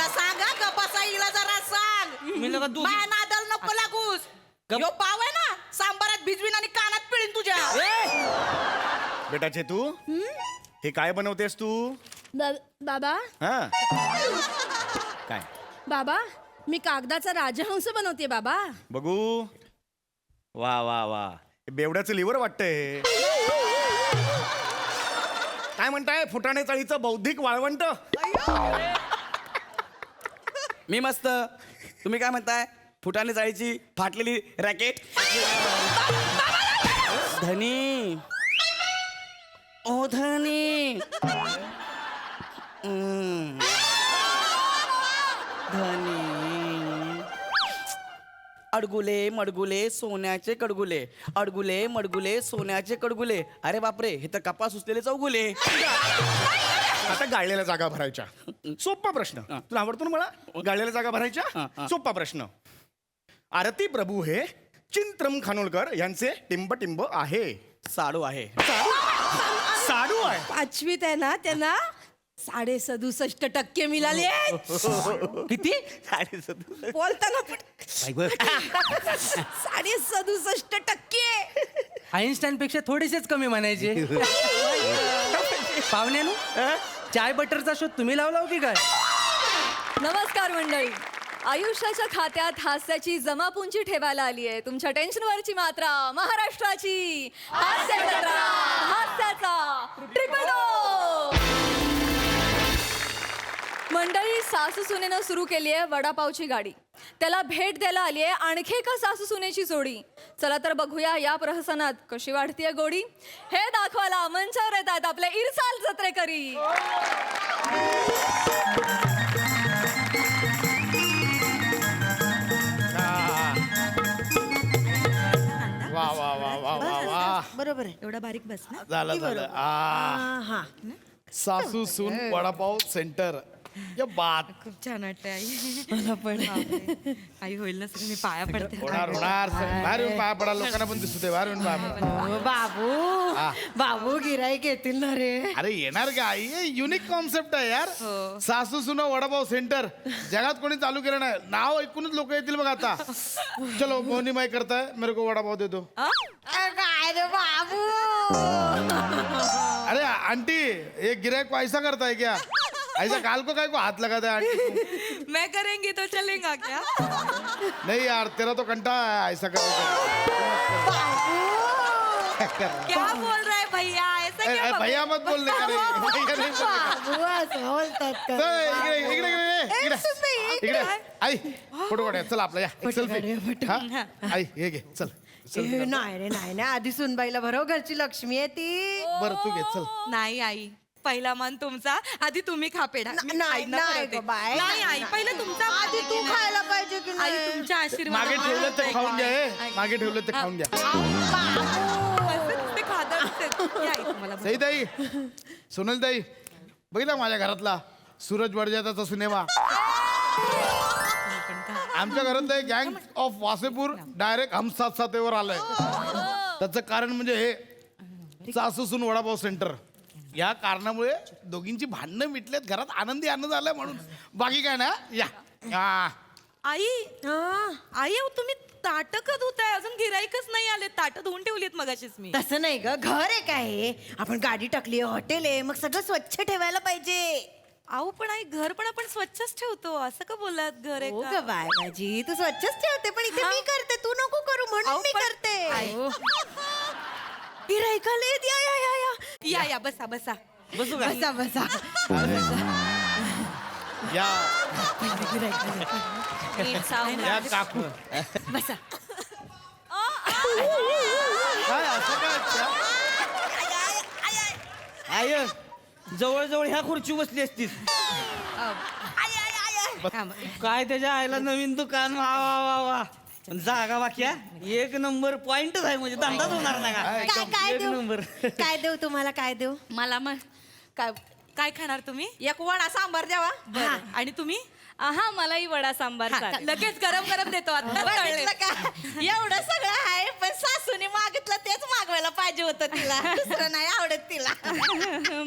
हिला सांगा का बसा, हिला जरा सांग. मी लगा तू माया नादाला नको लागूस. यो पाव आहे ना, सांबारात भिजवीन आणि कानात पिळीन तुझ्या. बेटाचे तू हे काय बनवतेस तू? बाबा हा काय बाबा मी कागदाचा राजहंस बनवते बाबा. बघू. वा वा वा, हे बेवड्याचं लिव्हर वाटतंय. काय म्हणताय फुटाणे चाळीचं बौद्धिक वाळवंट? मी मस्त. तुम्ही काय म्हणताय? फुटाने जायची फाटलेली रॅकेट. धनी ओ धनी. धनी अडगुले मडगुले सोन्याचे कडगुले, अडगुले मडगुले सोन्याचे कडगुले. अरे बापरे, हे तर कपास उचलेले चौगुले. आता गाळलेल्या जागा भरायच्या. सोपा प्रश्न. तुला आवडतो ना मला गाळलेल्या जागा भरायच्या? सोपा प्रश्न. आरती प्रभू हे चिंत्रम खानोलकर यांचे टिंब टिंब आहे. साडू आहे. साडू आहे. पाचवीत आहे ना, त्यांना 67.5% मिळाले. किती? बोलताना पण 67.5%. आईन्स्टाईन पेक्षा थोडेसेच कमी म्हणायचे. पाहुण्यानु चाय बटरचा शोध तुम्ही लावला की काय? नमस्कार मंडळी. आयुष्याच्या खात्यात हास्याची जमापुंजी ठेवायला आली आहे. तुमच्या टेन्शनवरची मात्रा महाराष्ट्राची हास्य जत्रा, हास्याचा ट्रिपल डोस. मंडळी, सासू सुनेनं सुरू केली आहे वडापावची गाडी. त्याला भेट द्यायला आली आहे आणखी एका सासू सुनेची जोडी. चला तर बघूया या प्रहसनात कशी वाढतीये गोडी. हे दाखवायला मंचावर येतात आपले इरसाल जत्रेकरी. वा वा वा वा वा वा. बरोबर आहे, एवढा बारीक बस ना. झालं झालं. हा, सासू सून वडापाव सेंटर. या बात खूप छान वाटतंय आई. मला पण आई होईल ना सगळं. मी पाया पडते. होणार होणार. बाहेर येऊन पाया पडा. लोकांना पण दिसू दे. बाहेर येऊन पाया पडा. हो, बाबू बाबू गिराईक येतील ना रे. अरे येणार का आई? युनिक कॉन्सेप्ट आहे यार. सासू सुन वडापाव सेंटर. जगात कोणी चालू केलं नाही. नाव ऐकूनच लोक येतील बघ आता. चलो मोहनी माई करताय, मेरे को वडापाव दे दो. काय रे बाबू. अरे आंटी, ये गिराईक को ऐसा करता है क्या? ऐसा काल को काय को हाथ लगाता है आंटी? मैं करेंगी तो चलेगा क्या? नहीं यार, तेरा तो कंटा है ऐसा करने क्या बोल रहा है भैया? ऐसा क्या भैया मत बोलने का रे. भैया नाही बोलणे. बाबू असं बोलतात का? चल, इकडे आई फोटो काढूया. चल आपला या सेल्फी. आई हे घे. चल नाही रे नाही, आधी सुनबाईला भरव, घरची लक्ष्मी आहे ती. बरं तू घे. चल. नाही आई, पहिला मान तुमचा, आधी तुम्ही खा पेढा. मी नाही आईना नाही भरवते. गं बाई. नाही आई, पहिलं तुमचा मान आधी तू आहे. खायला पाहिजे की आई नाही? तुमच्या आशीर्वाद मागे ठेवलं ते खाऊन घ्या. हे. मागे ठेवलं ते खाऊन घ्या. ते खातात. या आई तुम्हाला सई ताई, सोनल ताई, बघितला माझ्या घरातला सूरज बडजात्याचा सिनेमा. आमच्या घरात गँग ऑफ वासेपूर डायरेक्ट हम साथ साथेवर आलंय. त्याचं कारण म्हणजे हे सासू सून वडापाव सेंटर. या कारणामुळे दोघींची भांडणं मिटलेत, घरात आनंदी आनंद आलाय म्हणून. बाकी काय ना. या आई आई अहो, तुम्ही ताटं का धुताय? अजून गिराईकच नाही आले. ताटं धुवून ठेवलीत मगाशीच मी. तसं नाही ग, घर आहे काय? आपण गाडी टाकली, हॉटेल आहे, मग सगळं स्वच्छ ठेवायला पाहिजे. अहो पण आई, घर पण आपण स्वच्छच ठेवतो. असं का बोललात? घर आहे हो का? ग बाय माझी, तू स्वच्छच ठेवते, पण इथे मी करते, तू नको करू म्हणून अहो, मी पण- करते. गिराईकाला येत. या या, बसा बसा. बसू का? बसा बसा. या नीट सावधान. या काकू. बसा. काय असं काय? आय जवळजवळ ह्या खुर्ची बसली असतीस. काय त्याच्या आईला नवीन दुकान. वा वा वा वा. पण जागा बाक्या एक नंबर पॉइंटच आहे. म्हणजे धंदाच होणार नाही का? काय एक देऊ? नंबर. काय देऊ तुम्हाला? काय देऊ? मला मग काय काय खाणार तुम्ही? एक वडा सांबार द्यावा. बरं. आणि तुम्ही? आहा मलाही वडा सांबार चालेल. लगेच गरम गरम देतो आता कळले. बघितलं का एवढं सगळं आहे पण सासूने मागितलं तेच मागवायला पाहिजे होतं तिला दुसरं नाही आवडत तिला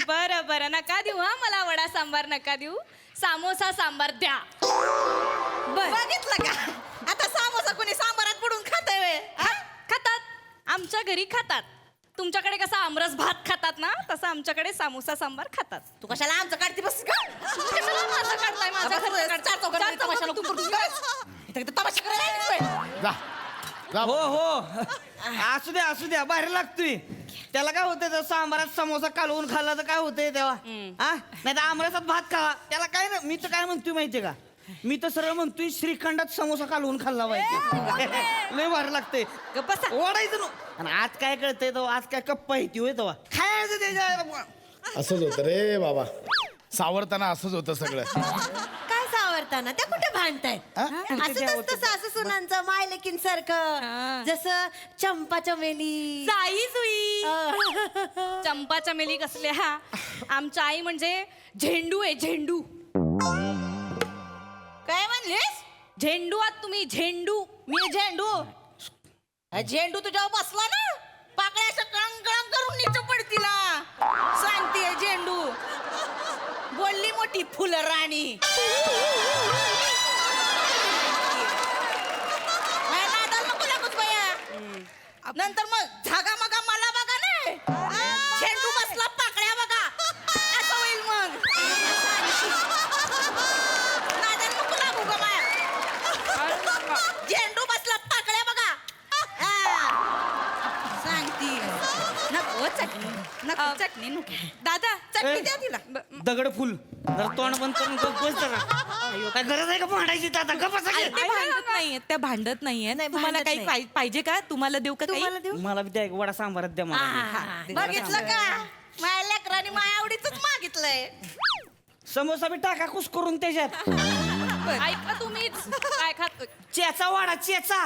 बरं बरं नका देऊ हा मला वडा सांबार नका देऊ. सामोसा सांबार द्या. बघितलं का आता सामोसा कोणी सांबारात बुडून खातंय खातात आमच्या घरी खातात. तुमच्याकडे कसा आमरस भात खातात ना तसं आमच्याकडे सामोसा सांबार खातात. तू कशाला आमचं काढते बस का कशाला माझं काढताय माझ्या घरचं काढताय? चार चौघात तमाशा करायला जा जा हो हो असू द्या बाहेर लागतोय. त्याला काय होतंय तर सांबारात समोसा कालवून खाल्ला तर काय होतंय तेव्हा हा नाही तर आमरसात भात खावा त्याला काय ना. मी तर काय म्हणतोय माहितीये का मी तर सरळ म्हणतोय श्रीखंडात समोसा कालवून खाल्ला पाहिजे. लय भारी लागतंय ओढायचं ना. आणि आज काय कळतंय तो आज काय कप्पा येते होय तेव्हा खायचं त्याच्या. असंच होतं रे बाबा सावरताना असंच होतं सगळं. काय सावरताना त्या कुठे भांडतायत असंच असतं सासू सुनांचं मायलेकीन सारखं जसं चंपा चमेली जाई जुई. चंपा चमेली कसल्या आमच्या आई म्हणजे झेंडू आहे झेंडू. काय म्हणलीस झेंडू आहात तुम्ही झेंडू. मी झेंडू झेंडू तुझ्यावर बसला ना पाकळ्या असं कळंग कळंग करून नीच पडतीला सांगते झेंडू बोलली मोठी फुल राणी काय नादाला नको लागूच बया. नंतर मग झागा मगा मला बघा नाही झेंडू बसला पाकळ्या बघा असं होईल मग नादाला नको लागू ग माया. झेंडू बसला पाकळ्या बघा सांगती नको चटणी नको चटणी नको दादा चटणी द्या तिला दगड फुल जरा तोंड बंद करून गप्प बस जरा. अय्यो, काय गरज आहे का भांडायची आता गप्प बसा की. ते भांडत नाहीये त्या भांडत नाहीये नाही, तुम्हाला भांडत काही नाही. पाहिजे का तुम्हाला देऊ का काही तुम्हाला देऊ मला बी द्या एक वडा सांबारात द्या मला. बघितलं का माझ्या लेकरांनी माझ्या आवडीच मागितलंय समोसा बी टाका कुस करून त्याच्यात. ऐका तुम्हीच काय खात. चेचा वाडा चेचा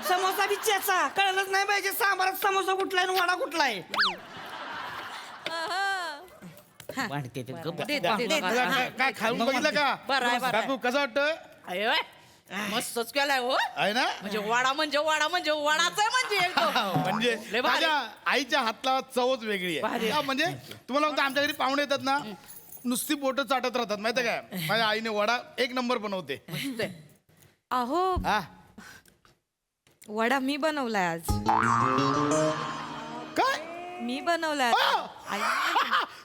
समोसा बी चेचा कळलंच नाही पाहिजे सांबारात समोसा कुठलाय आणि वडा कुठलाय. वाढते ते गप्प. काय खाऊन बघितलं का बरं आहे, बरं आहे. काकू कसं वाटतं अयो मस्तच केलाय हो आहे ना म्हणजे वडा म्हणजे वडाच आहे म्हणजे एकदम. म्हणजे लय भारी. माझ्या आईच्या हातला चवच वेगळी आहे हा, म्हणजे तुम्हाला म्हणतो आमच्या घरी पाहुणे येतात ना नुसती बोटं चाटत राहतात माहिती काय माझ्या आईने वडा एक नंबर बनवते. अहो हा वडा मी बनवलाय आज. काय मी बनवलाय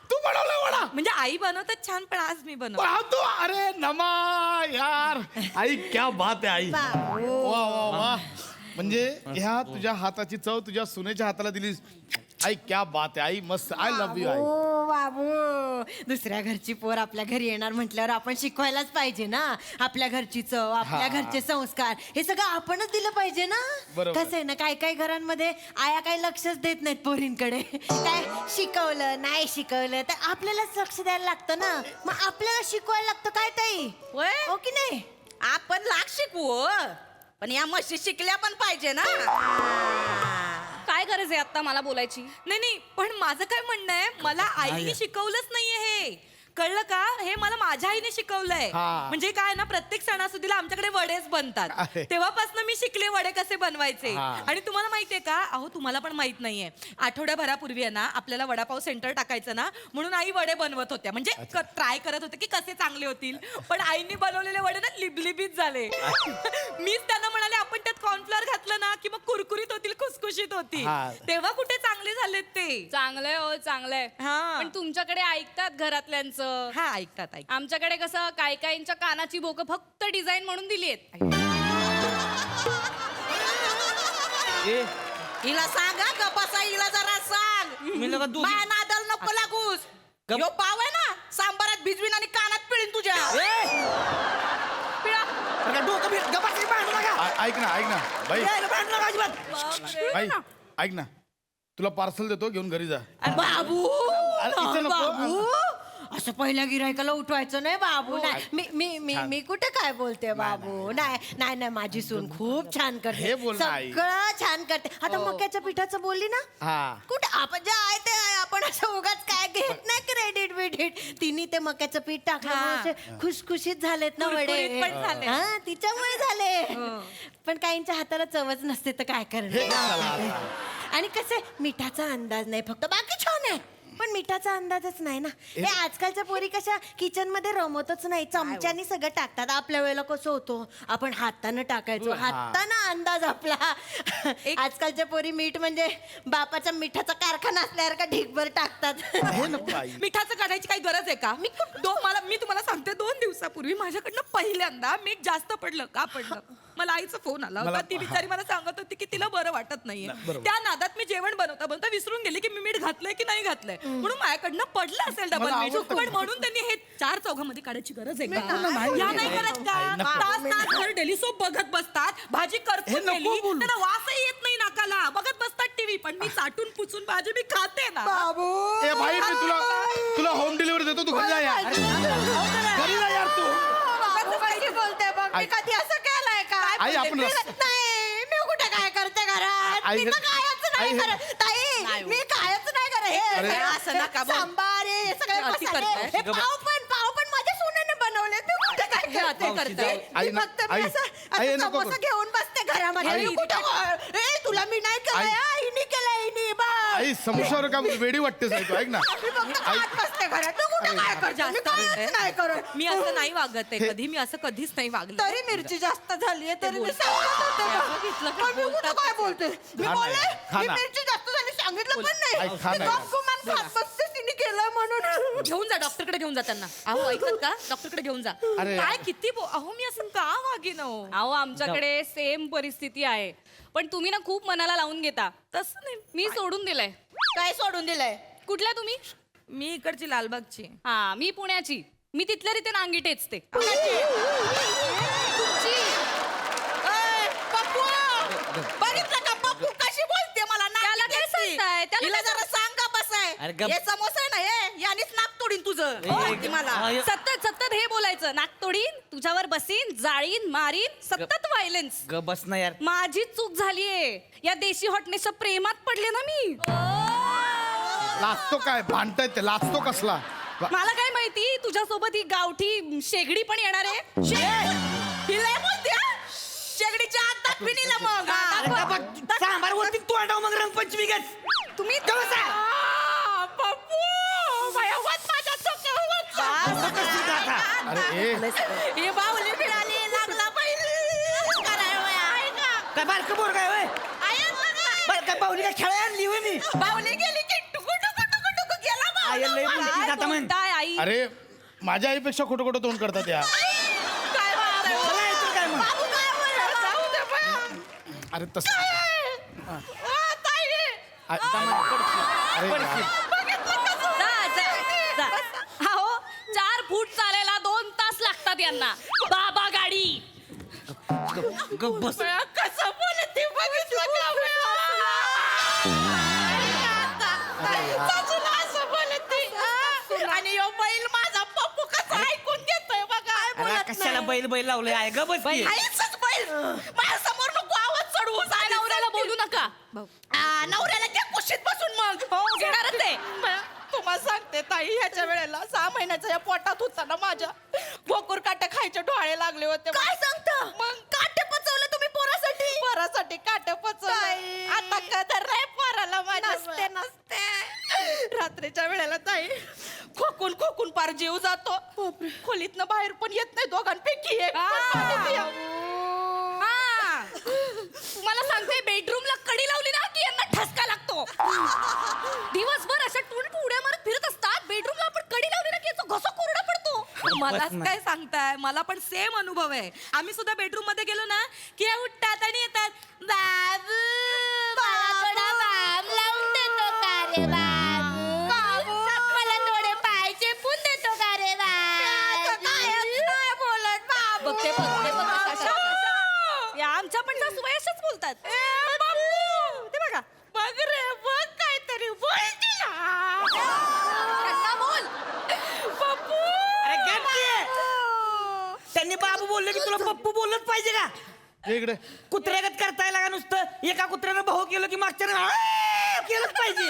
तू बनवला वडा म्हणजे आई बनवतात छान पण आज मी बनव. वाह, तू अरे नमा यार आई क्या बात आहे आई वा वा वा म्हणजे ह्या तुझ्या हाताची चव तुझ्या सुनेच्या हाताला दिलीस आई क्या बात आहे आई मस्त आय लव्ह यू आई. ओ बाबू दुसऱ्या घरची पोर आपल्या घरी येणार म्हटल्यावर आपण शिकवायलाच पाहिजे ना आपल्या घरची चव आपल्या घरचे संस्कार हे सगळं आपणच दिलं पाहिजे ना. बरोबर. कसं आहे ना काही घरांमध्ये आया काही लक्षच देत नाहीत पोरींकडे काय शिकवलं नाही शिकवलं तर आपल्यालाच लक्ष द्यायला लागतं ना मग आपल्याला शिकवायला लागतं काय ताई हो की नाही आपण लाख शिकवू पण या मशी शिकल्या पण पाहिजे ना. काय गरज आहे आता मला बोलायची. नाही पण माझं काय म्हणणं आहे मला आईने शिकवलंच नाहीये हे कळलं का हे मला माझ्या आईने शिकवलंय. हा. म्हणजे काय ना प्रत्येक सणासुदीला आमच्याकडे वडेच बनतात आहे. तेव्हापासून मी शिकले वडे कसे बनवायचे. हा. आणि तुम्हाला माहितीये का अहो तुम्हाला पण माहित नाहीये आठवड्याभरापूर्वी आहे ना आपल्याला वडापाव सेंटर टाकायचं ना म्हणून आई वडे बनवत होत्या म्हणजे ट्राय करत होते की कसे चांगले होतील पण आईने बनवलेले वडे ना लिबलिबीत झाले. मीच त्यांना म्हणाले आपण त्यात कॉर्नफ्लॉवर घातलं ना की मग कुरकुरीत होतील खुसखुशीत होतील हा. तेव्हा कुठे चांगले झालेत ते. चांगलंय हो चांगलंय हा. पण तुमच्याकडे ऐकतात घरातल्यांचं. हा ऐकतात आमच्याकडे कसं काहींच्या कानाची बोकं फक्त डिझाईन म्हणून दिली आहेत. ए, हिला सांगा ग बसा हिला जरा सांग मी लगा दूध माया नादाल नको लागूस गप. यो पाव आहे ना सांबारात भिजवीन आणि कानात पिळीन तुझ्या पिळा. अरे डोकं बी- गप्प बसा की भांडू नका. ऐक ना बाई यायला भांडू नका अजिबात. बाई ऐक ना तुला पार्सल देतो घेऊन घरी जा. बाबू अरे, इथं नको. बाबू असं पहिल्या गिरायकाला उठवायचं नाही बाबू नाही मी मी मी मी कुठे काय बोलते बाबू नाही नाही नाही माझी सून खूप छान करते हे बोल ना, आई. सगळं छान करते आता मक्याच्या पिठाचं बोलली ना हा. कुठे आपण जे आहे ते आहे. आपण असं उगाच काय घेत नाही क्रेडिट बिडिट तिने ते मक्याचं पीठ टाकल्यामुळे असे खुशखुशीत झालेत ना वडे कुरकुरीत पण झाले. हा तिच्यामुळे झाले पण काहींच्या हाताला चवच नसते तर काय करणार आणि कसे मिठाचा अंदाज नाही फक्त बाकी छान आहे पण मिठाचा अंदाजच नाही ना हे आजकालच्या पोरी कशा किचन मध्ये रमतच नाही चमच्यानी सगळं टाकतात आपल्या वेळेला कसं होतो आपण हातानं टाकायचो हातानं अंदाज आपला आजकालच्या पोरी मीठ म्हणजे बापाच्या मिठाचा कारखाना असल्यासारखा ढीकभर टाकतात हे नको आई. मिठाचं काढायची काही गरज आहे का मी तुम्हाला सांगते 2 दिवसापूर्वी माझ्याकडनं पहिल्यांदा मीठ जास्त पडलं का पडलं मला आईचा फोन आला होता ती बिचारी मला सांगत होती की तिला बरं वाटत नाहीये त्या नादात मी जेवण बनवता विसरून गेली की मी मीठ घातलंय की नाही घातलंय म्हणून माझ्याकडनं पडलं असेल डबल मला मीठ आवडतं. पण म्हणून त्यांनी हे 4 चौघामध्ये काढायची गरज आहे का नाही. या नाही करत का तास डेली सोप बघत बसतात भाजी करपून नको गेली बोलू. त्यांना वासही येत नाही नाकाला बघत बसतात टीव्ही पण मी चाटून पुचून भाजी मी खाते ना ए भाई मी तुला होम डिलिव्हरी देतो तू घरी जा यार घरी जा यार तू कशी बोलते बघ मी कधी असं केलंय का आई, आपण रस्ता- नाही मी कुठे काय करते घरात आई, मी तर कायच नाही आई, करत ताई मी कायच नाही करत अरे, हे असं नका बोल. सांबार हे सगळे अति मसाले करताय. हे पाव पण माझ्या सुनेने बनवले मी कुठे काय हे अति करते करताय. आई, मी फक्त आई, मी असं आई, असं नको समोसा करू. घेऊन बसते घरामध्ये आई, मी कुठं ए तुला मी नाही केलंय हा, हिने केलंय हिने बघ आई समोशावर का वेडी वाटतेस आई तू ऐक ना मी फक्त खात बसते घरात तू कुठे काय करते मी जास्त कायच बोलते. नाही करत मी असं नाही वागत आहे कधी मी असं कधीच नाही वागले तरी मिरची जास्त झालीये तरी मी बोलतात. सांगत होते हे बघ. बघितलं का? पण मी कुठं काय बोलते मी खा ना, बोलले खा मी ना. मिरची जास्त झाली सांगितलं पण आई, नाही खा मी ना. गपगुमान खात बसते तिने केलं म्हणून घेऊन जा डॉक्टरकडे घेऊन जा त्यांना अहो ऐकत का डॉक्टरकडे घेऊन जा अरे. काय किती अहो मी असं का वागेन अहो अहो आमच्याकडे सेम परिस्थिती आहे पण तुम्ही ना खूप मनाला लावून घेता तसं नाही मी सोडून दिलंय काय सोडून दिलंय कुठल्या तुम्ही मी इकडची लालबागची हा मी पुण्याची मी तिथल्या रीते नांगी टेचते बघितलं का पप्पू कशी बोलते मला त्याला काय सांगताय? त्याला तिला काय जरा सांग का बसाय अरे गप. हे समोसा आहे ना हे यानेच नाक तोडीन तुझं बोलते मला सतत सतत हे बोलायचं नाक तोडीन तुझ्यावर बसीन जाळीन मारीन सतत व्हायलन्स ग बस ना यार माझी चूक झालीये या देशी हॉटनेसच्या प्रेमात पडले ना मी लाचतो काय भांडतायत ते लाचतो कसला मला काय माहिती तुझ्यासोबत ही गावठी शेगडी पण येणार आहे हिला बोलते हा? शेगडीच्या आत दाखवी निला मग अरे का बघ, सांबार वरती तू आडाव मग रंगपंचमी घेत तुम्ही पप्पू भयावत माझ्या अरे ए हे बाहुली मिळाली लागला पहिले काय बारकं बोर काय वय बरं काय पाहुली काय खेळायला आणली होय मी बाहुली गेली की टुकू टुकू टुकू टुकू गेला आई लय बोलती जाता म्हण काय आई अरे माझ्या आईपेक्षा खोटं खोटं तोंड करतात या काय बोलताय? चला येतो काय मग बाबू काय बोलला? जाऊ दे बा. अरे तसं ताई अरे अहो 4 फूट चालायला 2 तास लागतात यांना बाबा गाडी ग बस कसं बोलते बघितलं का सासूला असं बोलते आणि यो बैल माझा पप्पू कसा ऐकून घेतोय बघा अरे कशाला बैल बैल लावलंय आहे ग बस की. आईचंच बैल माझ्या समोर नको आवाज चढवू काय नवऱ्याला बोलू नका नवऱ्याला घ्या कुशीत बसून मग हो घेणारच आहे तुम्हाला सांगते ताई ह्याच्या वेळेला 6 महिन्याच्या या पोटात होता ना माझ्या भोकूर काटे खायचे डोळे लागले होते काय सांगता मग काटे पचवलं तुम्ही पोरासाठी काटे पचवलं आता कदर नाही पोराला माझ्या नसते नसते रात्रीच्या वेळेला ताई खोकून खोकून पार जीव जातो खोलीतनं बाहेर पण येत नाही दोघांपैकी एक पण पाणी पिया. तुम्हाला सांगते बेडरूमला कडी लावली ना की यांना ठसका लागतो दिवसभर अशा टून उड्या मारत फिरत असतात बेडरूमला आपण कडी लावली ना की याचा घसा कोरडा पडतो मलाच काय सांगताय मला पण सेम अनुभव आहे आम्ही सुद्धा बेडरूम मध्ये गेलो ना की उठतात आणि येतात बाबू मला थोडा बाम लावून देतो का रे बाबू मला थोडे पाय चेपून देतो का रे बघते या आमच्या पण सासूबाई अशाच बोलतात ते बघा बघ रे बघ काहीतरी बोल तिला त्यांना बोल त्यांनी बाबू बोलले की तुला पप्पू बोललंच पाहिजे का ये इकडे कुत्र्यागत करता येईल का नुसतं एका कुत्र्यानं भाऊ केलं की मागच्या केलंच पाहिजे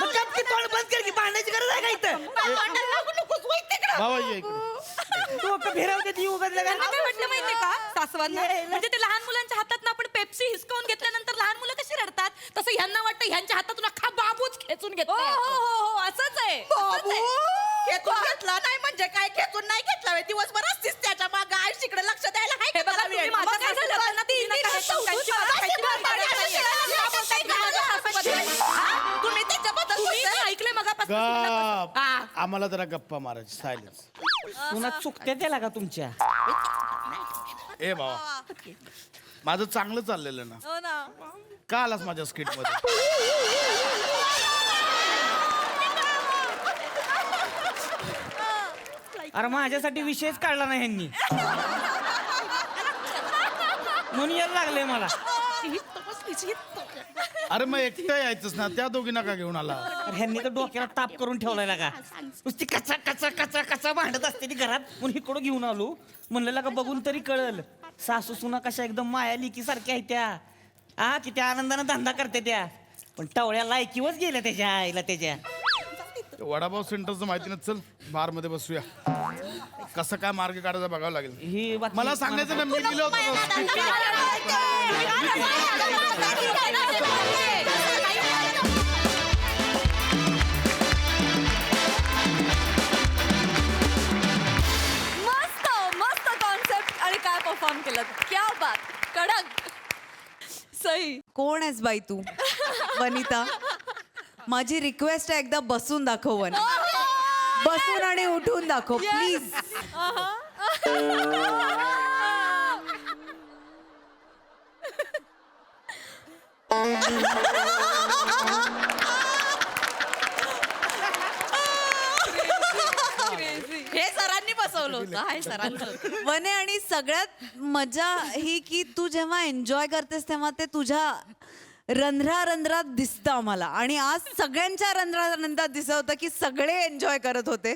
मग गप की तोंड बंद कर की भांडायची गरज आहे का इथं बाबा ये इकडे डोकं फिरवते ती उगाच लगा. त्यांना काय वाटलं माहितीये का सासवांना म्हणजे ते लहान मुलांच्या हातात आपण पेप्सी हिसकावून घेतल्यानंतर लहान मुलं कशी रडतात तसं ह्यांना वाटतं ह्यांच्या हातातून अख्खा बाबूच खेचून घेतो हो असंच आहे खेचून घेतला नाही म्हणजे काय खेचून नाही घेतला दिवसभर असतीस त्याच्या मागे आई तिकडे लक्ष द्यायला हाय का त्याला वेळ? मग काय झालं? त्यांना तीन खायची हा? तुम्ही त्याच्याबद्दल ऐकलंय मगापासून गप आम्हाला जरा गप्पा मारायची सायलेन्स पुन्हा चुकत्या त्याला का तुमच्या ए बाबा माझं चांगलं चाललेलं ना हो ना का आलास माझ्या स्किट मध्ये अरे माझ्यासाठी विषयच काढला नाही ह्यांनी म्हणून यायला लागले मला अरे मग एकटं यायचंच ना त्या दोघींना का घेऊन आला अरे ह्यांनी तर डोक्याला ताप करून ठेवलाय का नुसती कचा कचा कचा कचा भांडत असते ती घरात म्हणून इकडं घेऊन आलो म्हणलं का बघून तरी कळल सासू सुना कशा एकदम माया लिकी सारख्या आहेत त्या हा किती आनंदानं धंदा करते त्या पण टवळ्या लायकीवच गेल्या त्याच्या आईला त्याच्या वडापाव सेंटरचं माहिती नाही चल बार मध्ये बसूया कसं काय मार्ग काढायचा बघावं लागेल ही बातमी मला सांगायचं ना मी दिलं होतं मस्त मस्त कॉन्सेप्ट आणि काय परफॉर्म केलं क्या बात कडक सही कोण आहेस बाई तू वनिता माझी रिक्वेस्ट आहे एकदा बसून दाखव वन बसून आणि उठून दाखव प्लीज हे सरांनी बसवलं होतं हाय सरांचं वने आणि सगळ्यात मजा ही की तू जेव्हा एन्जॉय करतेस तेव्हा ते तुझ्या रंध्रात दिसतं आम्हाला आणि आज सगळ्यांच्या रंध्रात दिसत होतं की सगळे एन्जॉय करत होते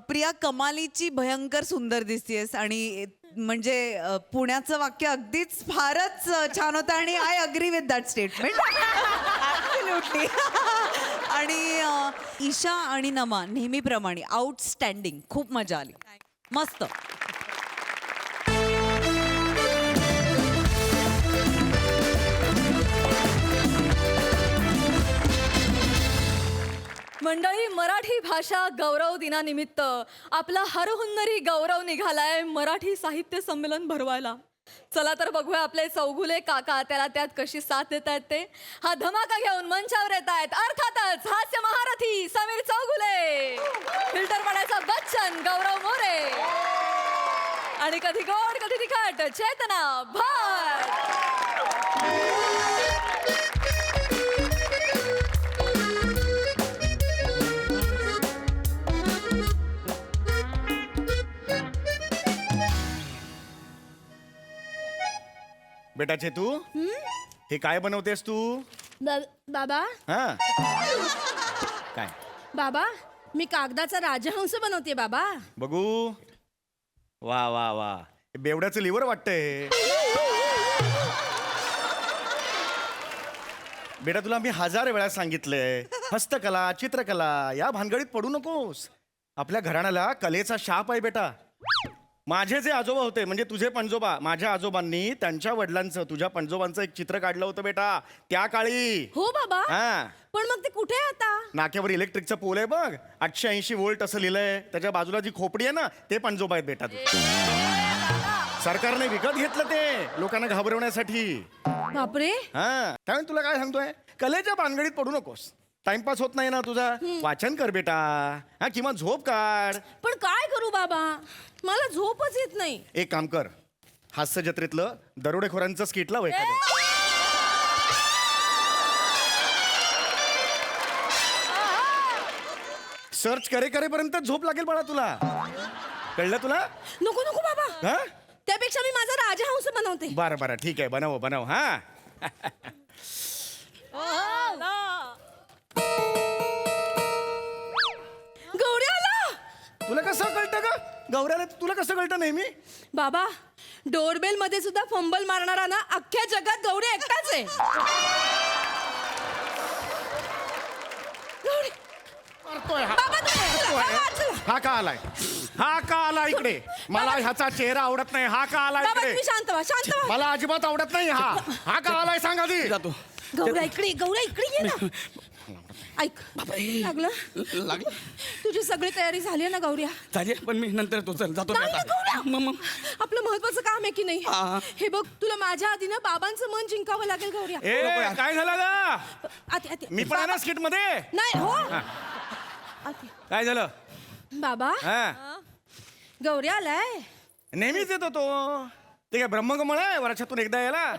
प्रिया कमालीची भयंकर सुंदर दिसतेस आणि म्हणजे पुण्याचं वाक्य अगदीच फारच छान होतं आणि I agree with that statement absolutely आणि ईशा आणि नमा नेहमीप्रमाणे आउटस्टँडिंग खूप मजा आली मस्त मंडळी मराठी भाषा गौरव दिनानिमित्त आपला हरहुन्नरी गौरव निघालाय मराठी साहित्य संमेलन भरवायला चला तर बघूया आपले चौगुले काका त्याला त्यात कशी साथ देत आहेत ते हा धमाका घेऊन मंचावर येत आहेत अर्थातच हास्य महारथी समीर चौगुले फिल्टर पाण्याचा बच्चन गौरव मोरे आणि कधी गोड कधी तिखट चेतना भाट बेटा चेतू हे काय बनवतेस तू बाबा हा काय बाबा मी कागदाचा राजहंस बनवते बाबा बघू वा वा वा हे बेवड्याचं लिव्हर वाटतंय बेटा तुला मी 1000 वेळा सांगितलंय हस्तकला चित्रकला या भानगडीत पडू नकोस आपल्या घराण्याला कलेचा शाप आहे बेटा माझे जे आजोबा होते म्हणजे तुझे पणजोबा माझ्या आजोबांनी त्यांच्या वडिलांचं तुझ्या पणजोबांचं एक चित्र काढलं होतं बेटा त्या काळी हो बाबा हा पण मग ते कुठे आहे आता नाक्यावर इलेक्ट्रिकचा पोल आहे बघ 880 व्होल्ट असं लिहिलंय त्याच्या बाजूला जी खोपडी आहे ना ते पणजोबा आहेत बेटा तू सरकारने विकत घेतलं ते लोकांना घाबरवण्यासाठी बापरे हा त्यामुळे तुला काय सांगतोय कलेच्या भानगडीत पडू नकोस टाइमपास होत नाही ना तुझा वाचन कर बेटा हा किंवा झोप काढ पण काय करू बाबा मला झोपच येत नाही एक काम कर हास्य जत्रेतलं दरोडेखोरांचं स्किट लाव एखादं सर्च करेपर्यंत झोप लागेल बाळा तुला कळलं तुला नको नको बाबा हा त्यापेक्षा मी माझा राजहंस बनवते बरं ठीक आहे बनव हा गौरी आला तुला कसं कळतं ग गौऱ्याला तुला कसं कळतं नेहमी बाबा डोरबेल मध्ये सुद्धा फंबल मारणारा ना अख्ख्या जगात गौरी एकटाच आहे. गौरी करतोय हा. बाबा तुम्ही चला, बाबा, चला. हा का आला इकडे मला ह्याचा चेहरा आवडत नाही हा का आला बाबा इकडे तुम्ही शांत व्हा. मला अजिबात आवडत नाही हा का आलाय सांग आधी जातो गौरा इकडे ये ना. ऐक लागलं तुझी सगळी तयारी झाली आहे ना गौऱ्या. चालेल पण मी नंतर तो चल जातो नाही ना, गौऱ्या. मग आपलं महत्वाचं काम आहे की नाही. हा. हे बघ तुला माझ्या आधी ना बाबांचं मन जिंकावं लागेल गौऱ्या. ए काय झालं ग आते. मी पण आहे ना स्किट मध्ये नाही हो आते. काय झालं बाबा हा गौऱ्या आलाय. नेहमीच येतो तो ते काय ब्रह्मकमळ आहे वर्षातून एकदा यायला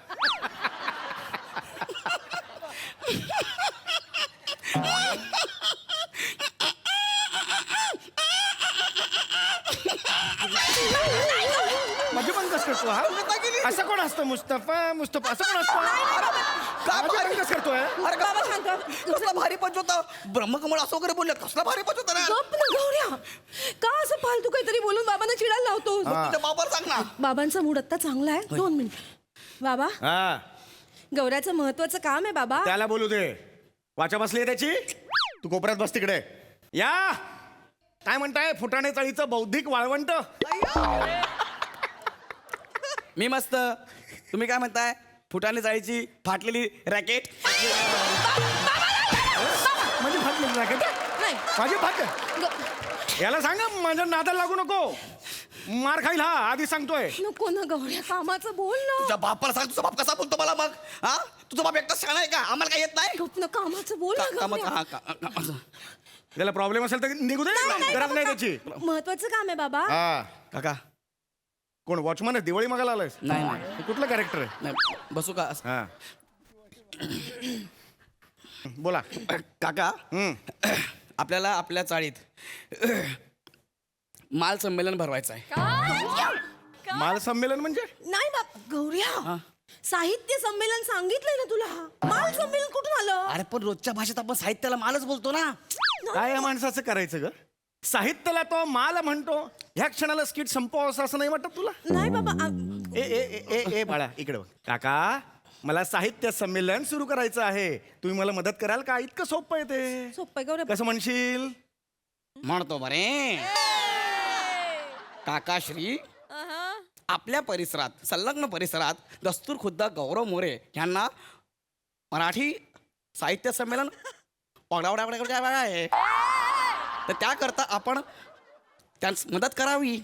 माझे पण कस करतो हा असं कोण असतं मुस्तफा असं कोण असतं माझे पण कस करतोय अरे बाबा शांत व्हा. कसला भारी पंच होता ब्रह्मकमळ असं वगैरे बोलले कसला भारी पंच होता ना गप ना गौऱ्या. का असं फालतू काहीतरी बोलून बाबांना चिडायला लावतो. तुझ्या बाबाला सांग ना बाबांचा मूड आता चांगला आहे. 2 मिनिट बाबा हा गौऱ्याचं महत्वाचं काम आहे बाबा. त्याला बोलू दे वाचा बसली त्याची तू कोपऱ्यात बस तिकडे या काय म्हणताय फुटाणे चाळीचं बौद्धिक वाळवंट मी मस्त तुम्ही काय म्हणताय फुटाने जायची फाटलेली रॅकेट म्हणजे फाटलेली राखेत नाही माझी फाट ग- याला सांगा माझ्या नादाला लागू नको मार खाईल हा आधी सांगतोय नको ना गौऱ्या कामाचं बोल ना. तुझ्या बापाला सांग तुझा बाप कसा बोलतो मला मग हा तुझा बाप एकटा शाळा आहे का आम्हाला काय येत नाही गप ना कामाचं बोल ना कामाचं गौऱ्या. हा का असं. त्याला प्रॉब्लेम असेल तर निघू दे गरज नाही त्याची महत्वाचं काम आहे बाबा. हा काका कोण वॉचमन आहे दिवाळी मागायला आलायस नाही नाही हे कुठलं कॅरेक्टर आहे नाही बसू का असं? हा बोला काका आपल्याला आपल्या चाळीत माल संमेलन भरवायचं आहे माल संमेलन म्हणजे नाही बाप गौऱ्या साहित्य संमेलन सांगितलंय ना तुला. माल संमेलन कुठून आलं. अरे पण रोजच्या भाषेत आपण साहित्याला मालच बोलतो ना काय या माणसाचं करायचं ग साहित्याला तो माल म्हणतो ह्या क्षणाला स्किट संपवावं असं नाही वाटत तुला नाही बाबा ए ए ए ए ए बाळा इकडे बघ. काका मला साहित्य संमेलन सुरू करायचं आहे तुम्ही मला मदत कराल का इतकं सोपं आहे ते सोपं आहे गौऱ्या. कसं म्हणशील म्हणतो बरे काकाश्री आपल्या परिसरात संलग्न परिसरात दस्तूर खुद्द गौरव मोरे यांना मराठी साहित्य संमेलन आहे तर त्याकरता आपण त्यांस मदत करावी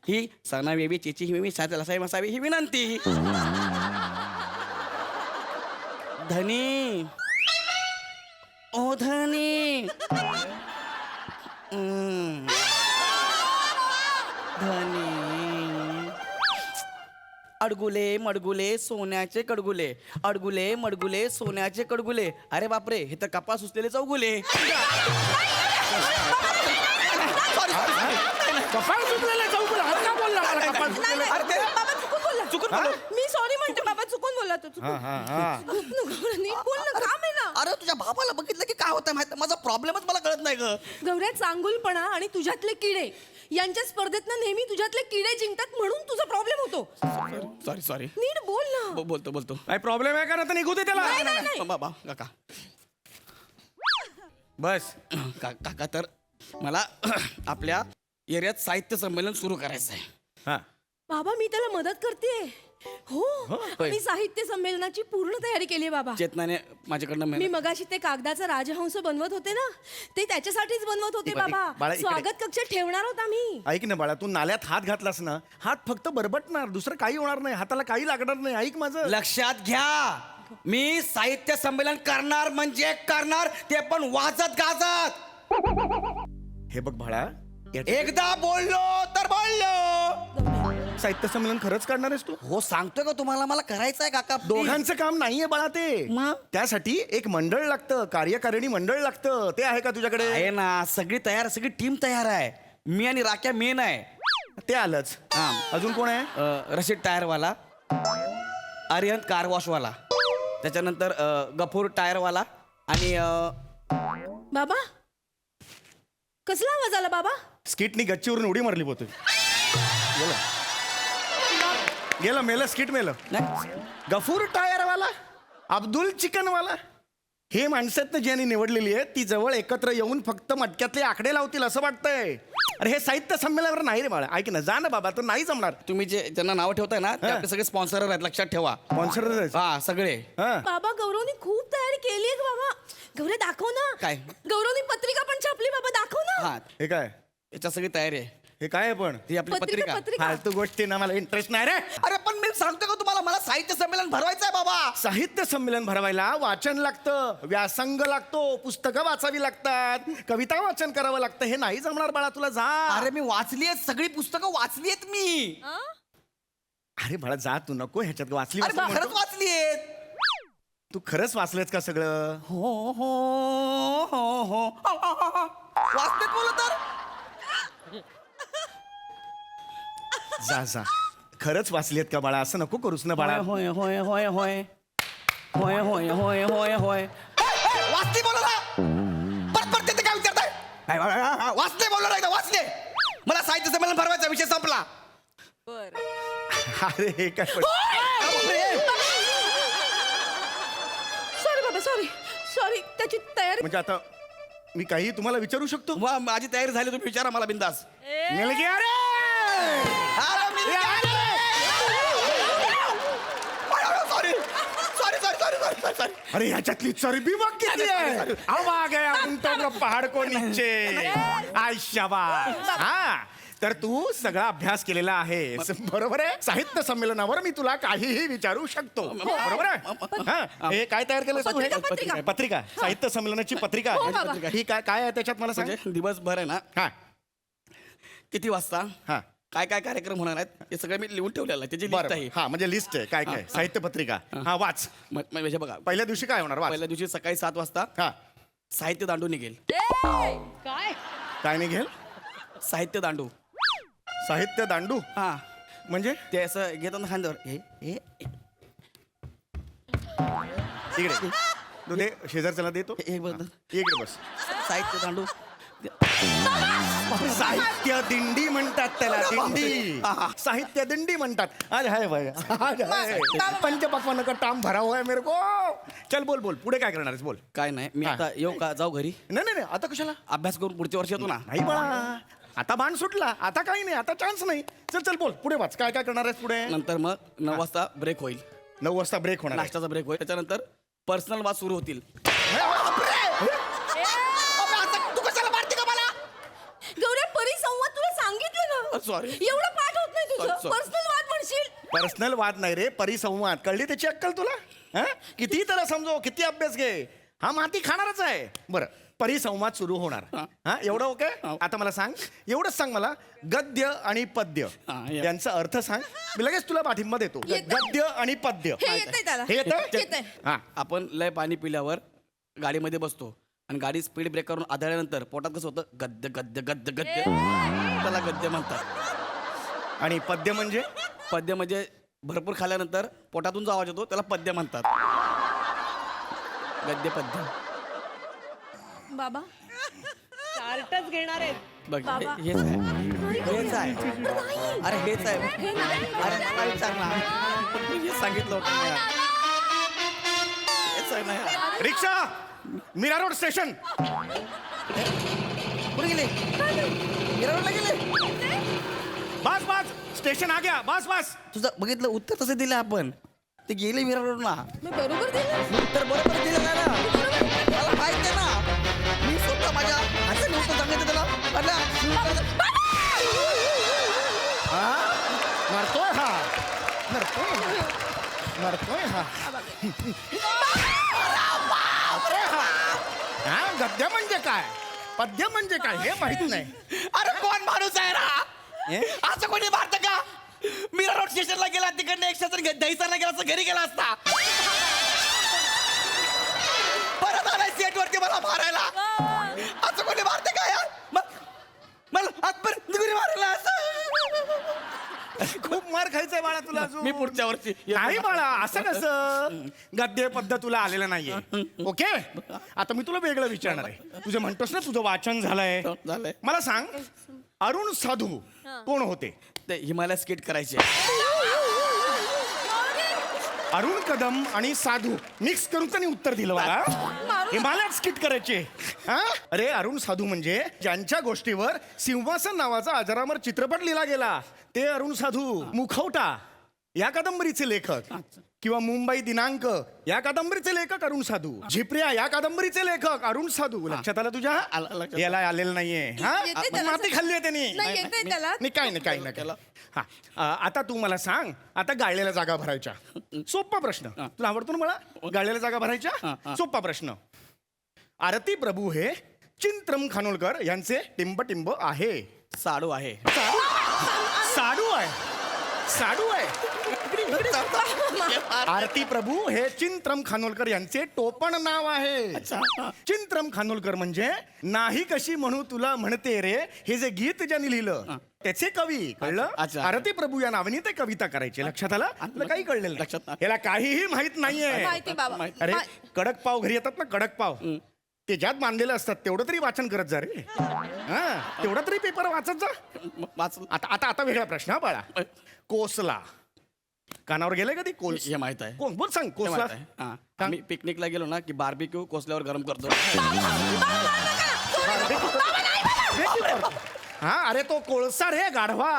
ही सणावेवी चेची हिवेवी साहेब असावी ही विनंती धनी ओ धनी धनी अडगुले मडगुले सोन्याचे कडगुले अडगुले मडगुले सोन्याचे कडगुले अरे बापरे हे तर कपास उचलेले चौगुले कपाळ सुटलेला चौकुला हा का बोलला मला कपाळ नाही, सुटलेला? नाही, बाबा चुकून बोलला. चुकून बोललो. मी सॉरी म्हणते बाबा चुकून बोलला तो चुकून. हा. गप ना गौऱ्या, नीट बोल ना काम आहे ना. अरे तुझ्या बाबाला बघितलं की काय होतं माहिती माझा प्रॉब्लेमच मला कळत नाही ग गौऱ्या चांगुलपणा आणि तुझ्यातले किडे यांच्या स्पर्धेत ना नेहमी तुझ्यातले किडे जिंकतात म्हणून तुझा प्रॉब्लेम होतो. सॉरी नीट बोल ना. बोलतो काय प्रॉब्लेम आहे का ना तर निघू दे त्याला नाही, नाही. बाबा काका बस काका तर मला आपल्या एरियात साहित्य संमेलन सुरू करायचं आहे हा बाबा मी त्याला मदत करते. हो होय. मी साहित्य संमेलनाची पूर्ण तयारी केली आहे बाबा. चेतनाने माझ्याकडनं मी मगाशी ते कागदाचा राजहंस बनवत होते ना ते त्याच्यासाठीच बनवत होते बाळा, बाबा. इकडे. स्वागत कक्षात ठेवणार होता मी. ऐक ना बाळा तू नाल्यात हात घातलास ना हात फक्त बरबटणार दुसरं काही होणार नाही हाताला काही लागणार नाही ऐक माझं लक्षात घ्या मी साहित्य संमेलन करणार म्हणजे करणार ते पण वाजत गाजत हे बघ बाळा एकदा बोललो तर बोललो साहित्य संमेलन खरंच काढणार आहेस तू हो सांगतोय का तुम्हाला मला करायचं आहे काका दोघांचं काम नाहीये बाळा ते मग? त्यासाठी एक मंडळ लागतं कार्यकारिणी मंडळ लागतं ते आहे का तुझ्याकडे आहे ना सगळी तयार सगळी टीम तयार आहे मी आणि राख्या मेन आहे ते आलंच हा. अजून कोण आहे रशीद टायरवाला आर्यंत कार वॉशवाला त्याच्यानंतर गफूर टायरवाला आणि बाबा कसला आवाज आला बाबा. स्किटनी गच्चीवरून उडी मारली पोते गेलं मेलं स्किट मेलं गफूर टायरवाला अब्दुल चिकनवाला हे माणसात ज्यांनी निवडलेली आहे ती जवळ एकत्र येऊन फक्त मटक्यातले आकडे लावतील असं वाटतंय. अरे हे साहित्य संमेलनावर नाही रे बाळा. ऐक ना जा ना बाबा तर नाही जमणार. तुम्ही जे ज्यांना नाव ठेवताय ना ते हा. आपले सगळे स्पॉन्सर आहेत लक्षात ठेवा. स्पॉन्सर हा सगळे. बाबा गौरवनी खूप तयारी केली आहे बाबा. गौरे दाखव ना. काय? गौरवनी पत्रिका पण छापली बाबा, दाखव ना. हा हे काय याच्यात सगळी तयारी आहे. हे काय आहे पण ती आपली पत्रिका. फालतू गोष्टी ना मला इंटरेस्ट नाही रे. अरे पण मी सांगतो का तुम्हाला मला साहित्य संमेलन भरवायचं आहे बाबा. साहित्य संमेलन भरवायला वाचन लागतं, व्यासंग लागतो, पुस्तकं वाचावी लागतात, कविता वाचन करावं लागतं. हे नाही जमणार बाळा तुला. जा. अरे मी वाचली आहेत सगळी पुस्तकं वाचली आहेत मी. अरे बाळा जा तू नको ह्याच्यात वाचली अरे वाचली खरंच म्हणतो. वाचली आहेत. तू खरंच वाचलंच का सगळं? हो हो हो हो वाचतेत बोल तर. जा जा खरंच वाचलीत का बाळा? असं नको करूस ना बाळा. होय होय होय होय होय होय होय होय होय वाचते बोला ना. परत ते काय विचारताय? वाचले बोललो ना एकदा वाचले. मला साहित्य संमेलन भरवायचा विषय संपला. अरे हे काय सॉरी बाबा, सॉरी सॉरी. त्याची तयारी. म्हणजे आता मी काही तुम्हाला विचारू शकतो? माझी तयारी झाली तुम्ही विचारा मला बिंदास. मुलगी, अरे sorry sorry sorry sorry sorry sorry. अरे ह्याच्यातली चरबी बघ किती आहे. आवा गया उंटो पहाड को नीचे. आयशाबास. हा तर तू सगळा अभ्यास केलेला आहेस बरोबर आहे. साहित्य संमेलनावर मी तुला काहीही विचारू शकतो बरोबर आहे. हा हे काय तयार केलं तू? पत्रिका. पत्रिका साहित्य संमेलनाची पत्रिका हो, बाबा. ही काय काय आहे त्याच्यात मला सांग. म्हणजे दिवसभर आहे ना हा किती वाजता हा काय काय कार्यक्रम होणार आहेत हे सगळं मी लिहून ठेवलेलं आहे. त्याची लिस्ट बरं आहे. हा म्हणजे लिस्ट आहे काय काय साहित्य पत्रिका. हा वाच. म्हणजे बघा पहिल्या दिवशी काय होणार वाच. पहिल्या दिवशी सकाळी 7 वाजता हा साहित्य दांडू निघेल. काय निघेल? साहित्य दांडू. साहित्य दांडू हा म्हणजे ते असं घेतात ना खांद्यावर हे हे इकडे तू दे शेजारच्याला देतो. हे बघ इकडे बस. साहित्य दांडू. साहित्य दिंडी म्हणतात त्याला. दिंडी साहित्य दिंडी म्हणतात. आज आहे भाई आज आहे. पंचपक्वान का टाम भरा हुआ है मेरे को. चल बोल बोल पुढे काय करणार आहेस बोल. काय नाही मी हा. आता येऊ का जाऊ घरी नाही नाही नाही, आता कशाला? अभ्यास करून पुढच्या वर्षी येतो ना. नाही बाळा आता बाण सुटला. आता काही नाही. आता चान्स नाही. चल चल बोल पुढे वाच. काय काय करणार आहेस पुढे? नंतर मग 9 वाजता ब्रेक होईल. 9 वाजता ब्रेक होणार आहे. नाश्त्याचा ब्रेक होईल. त्याच्यानंतर पर्सनल वाद सुरू होतील. तू कशाला मारते का मला? गौरे परिसंवाद तुला सांगितलं ना. सॉरी. एवढं पाठ होत नाही तुझं. Sorry. पर्सनल वाद म्हणशील. पर्सनल वाद नाही रे परिसंवाद. कळली त्याची अक्कल तुला? हा किती त्याला समजव किती अभ्यास घे हा माती खाणारच आहे. बरं परिसंवाद सुरू होणार. हा एवढं ओके. आता मला सांग एवढंच सांग मला गद्य आणि पद्य यांचा अर्थ सांग. मी लगेच तुला पाठिंबा देतो. गद्य आणि पद्य हे येतंय त्याला. हे येतंय? येतंय. हा आपण लय पाणी पिल्यावर गाडीमध्ये बसतो आणि गाडी स्पीड ब्रेक करून आदळल्यानंतर पोटात कसं होतं गद्य गद्य गद्य गद्य त्याला गद्य म्हणतात. आणि पद्य म्हणजे पद्य म्हणजे भरपूर खाल्ल्यानंतर पोटातून जो आवाज येतो त्याला पद्य म्हणतात. गद्य पद्य. बाबा चार्टच घेणार आहेत. बघ बाबा. हेच आहे हेच आहे. अरे हेच आहे. अरे मला विचार ना. मी हे सांगितलं होतं ना यार. हेच आहे ना यार. रिक्षा मीरा रोड स्टेशन. कुठे गेले? गिरावला गेले. बस बस स्टेशन आ गया. बस बस. तुझं बघितलं उत्तर तसं दिलं आपण. ते गेले विरार रोडला. मी बरोबर दिलं. मी उत्तर बरोबर दिलं ना. मला माहिती आहे ना. मी स्वतः माझ्या हाताने उत्तर सांगितलं त्याला. मरतोय हा मरतोय मरतोय हा. हा गद्य म्हणजे काय पद्य म्हणजे काय हे माहित नाही. अरे कोण माणूस आहे रा? असं कोणी मारतं का? मीरा रोड स्टेशनला गेला तिकडनं एक स्टेशन दहीसरला गेला असं घरी गेला असता. परत आलाय सेटवरती मला मारायला. असं कोणी मारतं का यार? मला आजपर्यंत निघून मारायला असं. खूप मार खायचंय बाळा तुला अजून. मी पुढच्या वर्षी नाही बाळा असं कसं गद्य पद्य तुला आलेलं नाहीये. ओके आता मी तुला वेगळं विचारणार आहे. तुझं म्हणतोस ना तुझं वाचन झालंय. झालंय. मला सांग अरुण साधू कोण होते? ते हिमालय स्किट करायचे. अरुण कदम आणि साधू मिक्स करून त्यांनी उत्तर दिलं मला. हिमालयात स्किट करायचे. हा? अरे अरुण साधू म्हणजे ज्यांच्या गोष्टीवर सिंहासन नावाचा अजरामर चित्रपट लिहिला गेला ते अरुण साधू. मुखवटा या कादंबरीचे लेखक किंवा मुंबई दिनांक या कादंबरीचे लेखक अरुण साधू. झिपऱ्या या कादंबरीचे लेखक अरुण साधू. लक्षात आलं तुझ्या? लक्षात. याला आलेलं नाहीये. हा? येते त्याला. माती खाल्ली आहे त्यांनी. नाही येते त्याला. नाही काही नाही काही नाही केलं. हा आता तू मला सांग, आता गाळलेल्या जागा भरायच्या. सोपा प्रश्न. तुला आवडतो ना मला? गाळलेल्या जागा भरायच्या. सोपा प्रश्न. आरती प्रभू हे चिंत्रम खानोलकर यांचे टिंब आहे. साडू आहे. साडू आहे. साडू आहे. आरती प्रभू हे चिंत्रम खानोलकर यांचे टोपण नाव आहे. चिंत्रम खानोलकर म्हणजे नाही कशी म्हणू तुला म्हणते रे हे जे गीत ज्यांनी लिहिलं त्याचे कवी. कळलं? अच्छा. आरती प्रभू या नावाने ते कविता करायचे. लक्षात आलं? तुला काही कळलेलं लक्षात नाही. नाही. याला काहीही माहित नाहीये. माहिती बाबा. अरे कडक पाव घरी येतात ना, कडक पाव ते ज्यात बांधलेलं असतात तेवढं तरी वाचन करत जा रे. हा तेवढा तरी पेपर वाचत जा. वाच. आता आता आता वेगळा प्रश्न हा बाळा. कोसला कानावर गेलाय कधी? कोस हे माहित आहे. कोण बोल सांग. हे कोसला माहित आहे. हा. आम्ही पिकनिकला गेलो ना की बार्बिक्यू कोसल्यावर गरम करतो. हा अरे तो कोळसा रे गाढवा.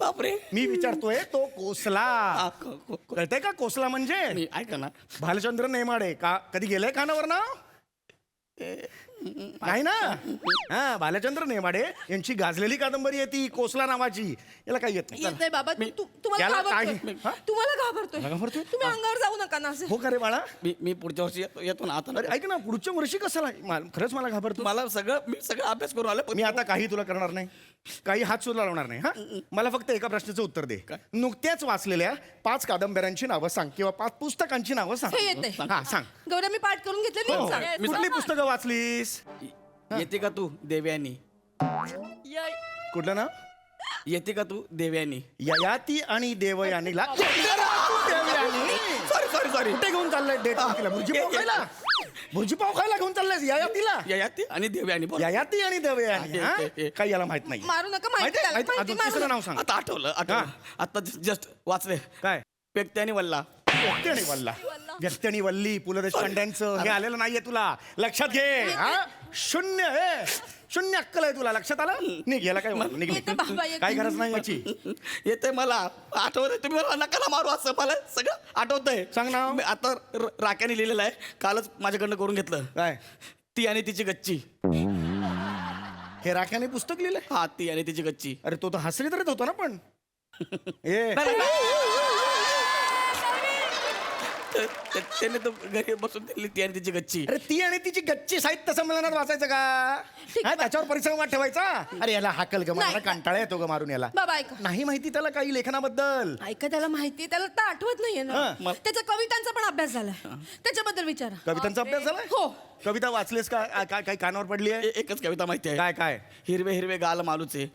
बापरे. मी विचारतोय तो कोसला. कळतंय का कोसला म्हणजे? मी ऐका ना. भालचंद्र नेमाडे का कधी गेलंय कानावर ना? नाही ना. हा भालचंद्र नेमाडे यांची गाजलेली कादंबरी आहे ती कोसला नावाची. याला काही येत नाही. येत नाही बाबा. तुम्हाला याला घाबरतोय. हा? तुम्हाला घाबरतोय. घाबरतोय? तुम्ही अंगावर जाऊ नका ना असं. हो का रे बाळा? मी पुढच्या वर्षी येतो ना. आता अरे ऐक ना पुढच्या वर्षी कशाला खरंच मला घाबरतो. मी सगळं अभ्यास करून आलो. मी आता काही तुला करणार नाही, काही हात सुद्धा लावणार नाही. हा मला फक्त एका प्रश्नाचं उत्तर दे. नुकत्याच वाचलेल्या 5 कादंबऱ्यांची नावं सांग किंवा 5 पुस्तकांची नावं सांग. हे येते. हा सांग. गौऱ्या मी पाठ करून घेतले. हो, नीट सांग. कुठली पुस्तकं वाचलीस? येते का तू देवयानी? कुठलं नाव? येते का तू देवयानी? ययाती आणि देवयानीला सॉरी कुठे घेऊन चाललंय डेट? भुर्जी पाव खायला? भुर्जी पाव खायला घेऊन चाललंय ययातीला? ययाती आणि देवयानी बोल. ययाती आणि देवयानी. हा? काही याला माहित नाही. मारू नका. माहिती माहिती- त्याला. माहिती- माहिती अजून मारू तिसरं नका. नाव सांग. आता आठवलं. आता जस्ट वाचले. काय? पेकते आणि वल्ला. व्यक्ती आणि वल्ला. व्यक्ती आणि वल्ली पु ल देशपांड्यांचं हे आलेलं नाहीये तुला. लक्षात घे. हा शून्य हे शून्य अक्कल आहे तुला. लक्षात आलं? निघ याला काय निघ. येते बाबा, येते. काय गरज नाही याची. येते मला आठवत. तुम्ही मला नका ना मारू असं. मला सगळं आठवतंय. सांग नाव. मी आता राख्याने लिहिलेलं आहे. कालच माझ्याकडनं करून घेतलं. काय? ती आणि तिची गच्ची. हे राख्याने पुस्तक लिहिलंय? हा ती आणि तिची गच्ची. अरे तो तर हसरी तरीच होता ना पण. ए त्याने तो घरी बसून दिली ती आणि तिची गच्ची. अरे ती आणि तिची गच्ची साहित्य संमेलनात वाचायचं का? हा, त्याच्यावर परिसंवाद ठेवायचा. अरे याला हाकल ग मला कंटाळा येतो ग मारून याला. बाबा ऐका. नाही माहिती त्याला काही लेखनाबद्दल. ऐका त्याला माहिती त्याला तर आठवत नाहीये ना. हा. त्याच्या कवितांचा पण अभ्यास झालाय. त्याच्याबद्दल विचारा. कवितांचा अभ्यास झालाय? हो. कविता वाचलीस का? काय काय कानावर पडली आहे? एकच कविता माहिती आहे. काय काय? हिरवे हिरवे गाल मालूचे.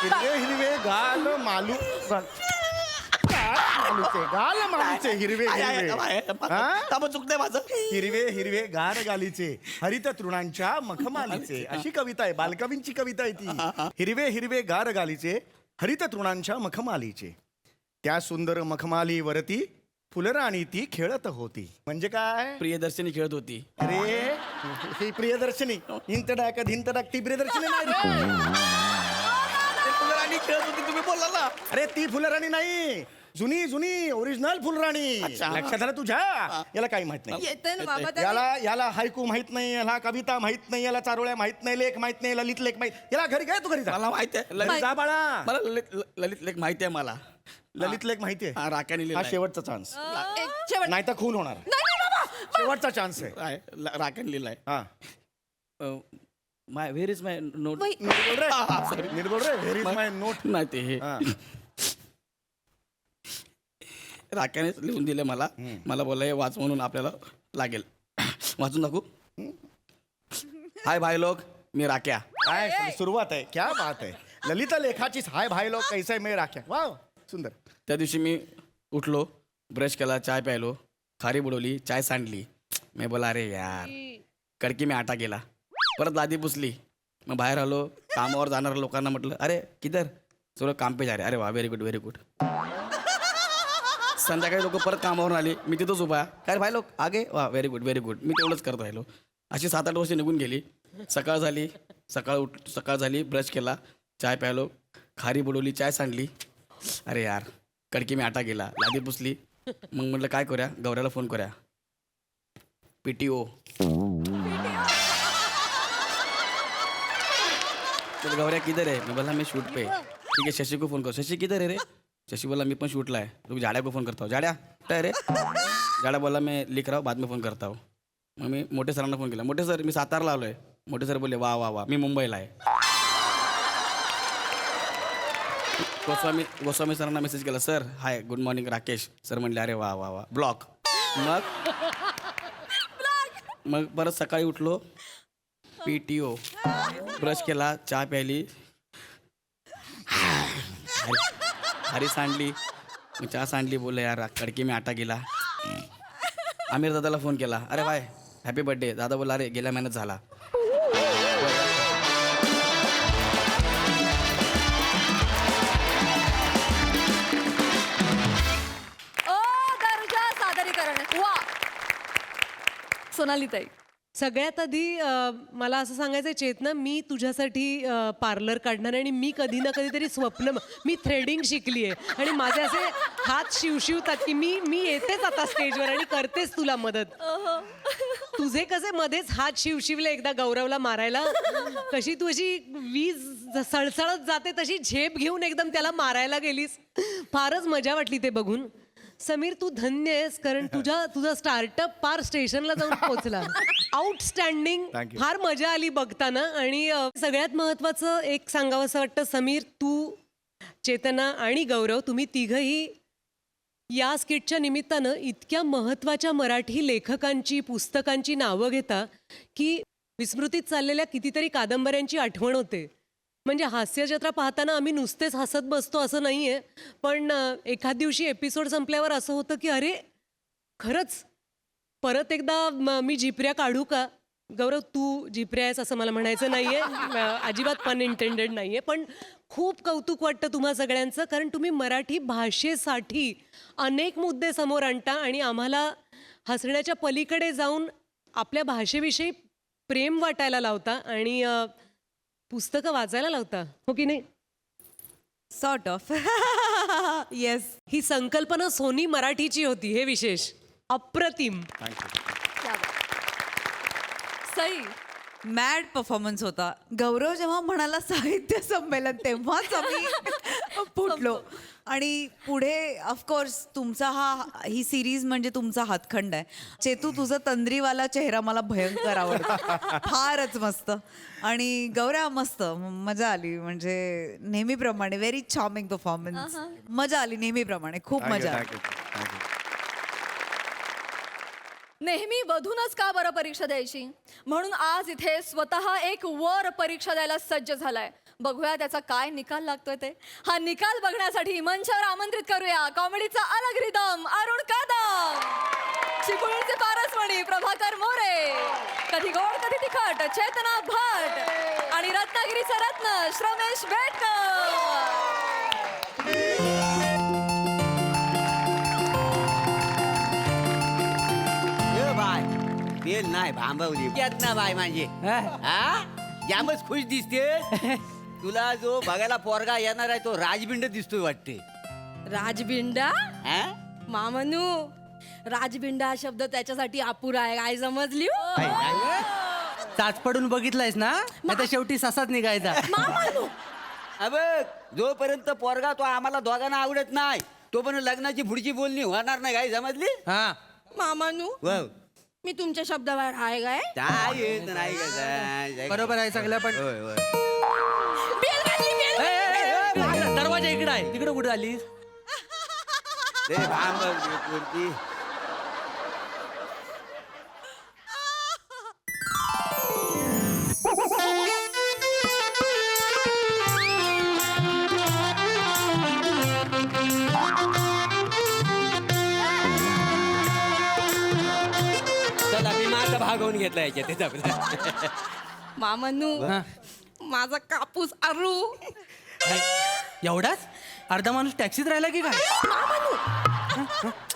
हिरवे हिरवे गाल मालू गाल मालूचे हिरवे हिरवे. हा? चुकतंय माझं. हिरवे हिरवे गार गालीचे हरित तृणांच्या मखमालीचे अशी कविता आहे. बालकवींची कविता आहे ती. हिरवे हिरवे गार गालीचे हरित तृणांच्या मखमालीचे त्या सुंदर मखमालीवरती फुलराणी ती खेळत होती. म्हणजे काय? प्रियदर्शनी खेळत होती. अरे ही प्रियदर्शनी हिंतडाक ती प्रियदर्शनी नाही रे. फुलराणी खेळत होती तुम्ही बोलला ना. अरे ती फुलराणी नाही, जुनी जुनी ओरिजिनल फुलराणी. लक्षात आलं तुझ्या? याला काही माहित नाही. येतंय ना बाबा त्याला. याला हायकू माहित नाही, याला कविता माहित नाही, याला चारोळ्या माहित नाही, लेख माहित नाही, ललित लेख माहित. याला घरी काय? तू घरी जा. मला माहिती आहे. घरी जा बाळा. मला ललित लेख माहिती आहे मला. ललित लेख माहिती आहे. हा, राख्याने हा लिहिलाय. शेवटचा चान्स. शेवट. नाही तर खून होणार. नाही बाबा. शेवटचा चान्स आहे. राख्याने लिहिलाय. हा my where is my note. नीट बोल रे. नीट बोल रे. Where is my note. नाही ते हे हा. राख्यानेच लिहून दिले मला. मला बोलला हे वाच म्हणून आपल्याला लागेल. वाचून दाखवू. हाय भाई लोक, मी राख्या. काय सुरुवात आहे. क्या बात आहे. ललित लेखाचीच हाय भाई लोक कैसे मे राख्या. वाव सुंदर. त्या दिवशी मी उठलो, ब्रश केला, चाय प्यायलो, खारी बुडवली, चाय सांडली. मी बोला अरे यार कडकी मी आटा गेला. परत लादी पुसली, मग बाहेर आलो, कामावर जाणाऱ्या लोकांना म्हटलं, अरे किधर? सगळं काम पे जा रे. अरे वा, व्हेरी गुड व्हेरी गुड. संध्याकाळी लोक परत कामावरून आली, मी तिथंच उभा आहे. काय रे भाई लोक आगे, वा व्हेरी गुड व्हेरी गुड. मी तेवढंच करत राहिलो. अशी 7-8 वर्ष निघून गेली. सकाळ झाली, ब्रश केला, चाय प्यायलो, खारी बुडवली, चाय सांडली. अरे यार, कडकी मी आटा गेला, लादी पुसली. मग म्हटलं काय करूया, गौऱ्याला फोन करूया. PTO. तर गौऱ्या किधर है? मैं बोला मैं शूट पे. ठीक है, शशि को फोन करो. शशि किधर है रे? शशि बोला मैं पण शूटला है. तो जाड्या को फोन करता हूँ. जाड्या कुठं आहे रे? जाड्या बोला मैं लिख रहा हूँ, बाद में फोन करता हूँ. मग मी मोठे सरांना फोन केला. मोठे सर, मी सातारला आलो आहे. मोठे सर बोलले वा वा वा, मी मुंबईला आहे. गोस्वामी सरांना मेसेज केला, sir hi good morning Rakesh. Sir म्हणले अरे वा वा वा, ब्लॉक. मग परत सकाळी उठलो, PTO, ब्रश केला, चहा प्यायली, हरी सांडली. मग चहा सांडली, बोलले यार कडकी मी आटा गेला. आमिर दादाला फोन केला, अरे भाई हॅपी बर्थडे. दादा बोला अरे गेल्या महिन्यात झाला. ओ दर्जा सादरीकरण वा. सोनाली ताई, सगळ्यात आधी मला असं सांगायचं चेतना, मी तुझ्यासाठी पार्लर काढणार आणि मी कधी ना कधीतरी मी थ्रेडिंग शिकली आहे आणि माझे असे हात शिवशिवतात की मी येतेच आता स्टेजवर आणि करतेच तुला मदत. तुझे कसे मध्येच हात शिवशिवले एकदा गौरवला मारायला, कशी तू अशी वीज सळसळत जाते तशी झेप घेऊन एकदम त्याला मारायला गेलीस. फारच मजा वाटली ते बघून. समीर तू धन्य आहेस, कारण तुझा स्टार्टअप पार स्टेशनला जाऊन पोहोचला. आउटस्टँडिंग, फार मजा आली बघताना. आणि सगळ्यात महत्वाचं एक सांगावं असं वाटतं, समीर तू, चेतना आणि गौरव, तुम्ही तिघही या स्किटच्या निमित्तानं इतक्या महत्वाच्या मराठी लेखकांची, पुस्तकांची नावं घेता की विस्मृतीत चाललेल्या कितीतरी कादंबऱ्यांची आठवण होते. म्हणजे हास्यजत्रा पाहताना आम्ही नुसतेच हसत बसतो असं नाही आहे, पण एखाद दिवशी एपिसोड संपल्यावर असं होतं की अरे खरंच परत एकदा मी झिपऱ्या काढू का? गौरव तू झिपऱ्या आहेस असं मला म्हणायचं नाही आहे, अजिबात पन इंटेंडेड नाही आहे, पण खूप कौतुक वाटतं तुम्हा सगळ्यांचं, कारण तुम्ही मराठी भाषेसाठी अनेक मुद्दे समोर आणता आणि आम्हाला हसण्याच्या पलीकडे जाऊन आपल्या भाषेविषयी प्रेम वाटायला लावता आणि पुस्तकं वाचायला लावता, हो की नाही? Sort of. येस. ही संकल्पना सोनी मराठीची होती, हे विशेष. अप्रतिम. सई, मॅड परफॉर्मन्स होता. गौरव जेव्हा म्हणाला साहित्य संमेलन तेव्हाच आम्ही फुटलो. आणि पुढे ऑफकोर्स तुमचा ही सिरीज म्हणजे तुमचा हातखंड आहे. चेतू तुझा तंद्रीवाला चेहरा मला भयंकर आवडतो, फारच मस्त. आणि गौरव मस्त, मजा आली. म्हणजे नेहमीप्रमाणे व्हेरी चार्मिंग परफॉर्मन्स. मजा आली नेहमीप्रमाणे, खूप मजा आली. नेहमी वधूनच का बरं परीक्षा द्यायची? म्हणून आज इथे स्वतः एक वर परीक्षा द्यायला सज्ज झालाय. बघूया त्याचा काय निकाल लागतोय ते. हा निकाल बघण्यासाठी मंचावर आमंत्रित करूया कॉमेडीचा अलग रिदम अरुण कदम, चिपळूणचे पारसमणी प्रभाकर मोरे, कधी गोड कधी तिखट चेतना भट आणि रत्नागिरीचा रत्न श्रमेश बेटकर. बाय तेल नाही भांबवली यात ना बाय माझे. हा जामच खुश दिसते. तुला जो बघायला पोरगा येणार आहे तो राजबिंड दिसतोय वाटते. राजबिंडा? हा? मामनू, राजबिंडा शब्द त्याच्यासाठी अपुरा आहे, काय समजली? चाच पडून बघितलायस ना, आता शेवटी ससाच निघायचा. मामनू, अबे जोपर्यंत पोरगा तो आम्हाला दोघांना आवडत नाही तोपर्यंत लग्नाची पुढची बोलणी होणार नाही, काय समजली? हा मामनू, वाव. मी तुमच्या शब्दावर आहे काय? काय येत नाही का? बरोबर आहे सगळं, पण होय होय. बेल वाजली, बेल वाजली. दरवाजा इकडे आहे, तिकडे कुठे आली? ते भांबवली पुरती. चला मी माझा भाग होऊन घेतला याच्यात. मामनू, माझा कापूस अरू. एवढाच अर्धा माणूस टॅक्सीत राहिला की काय?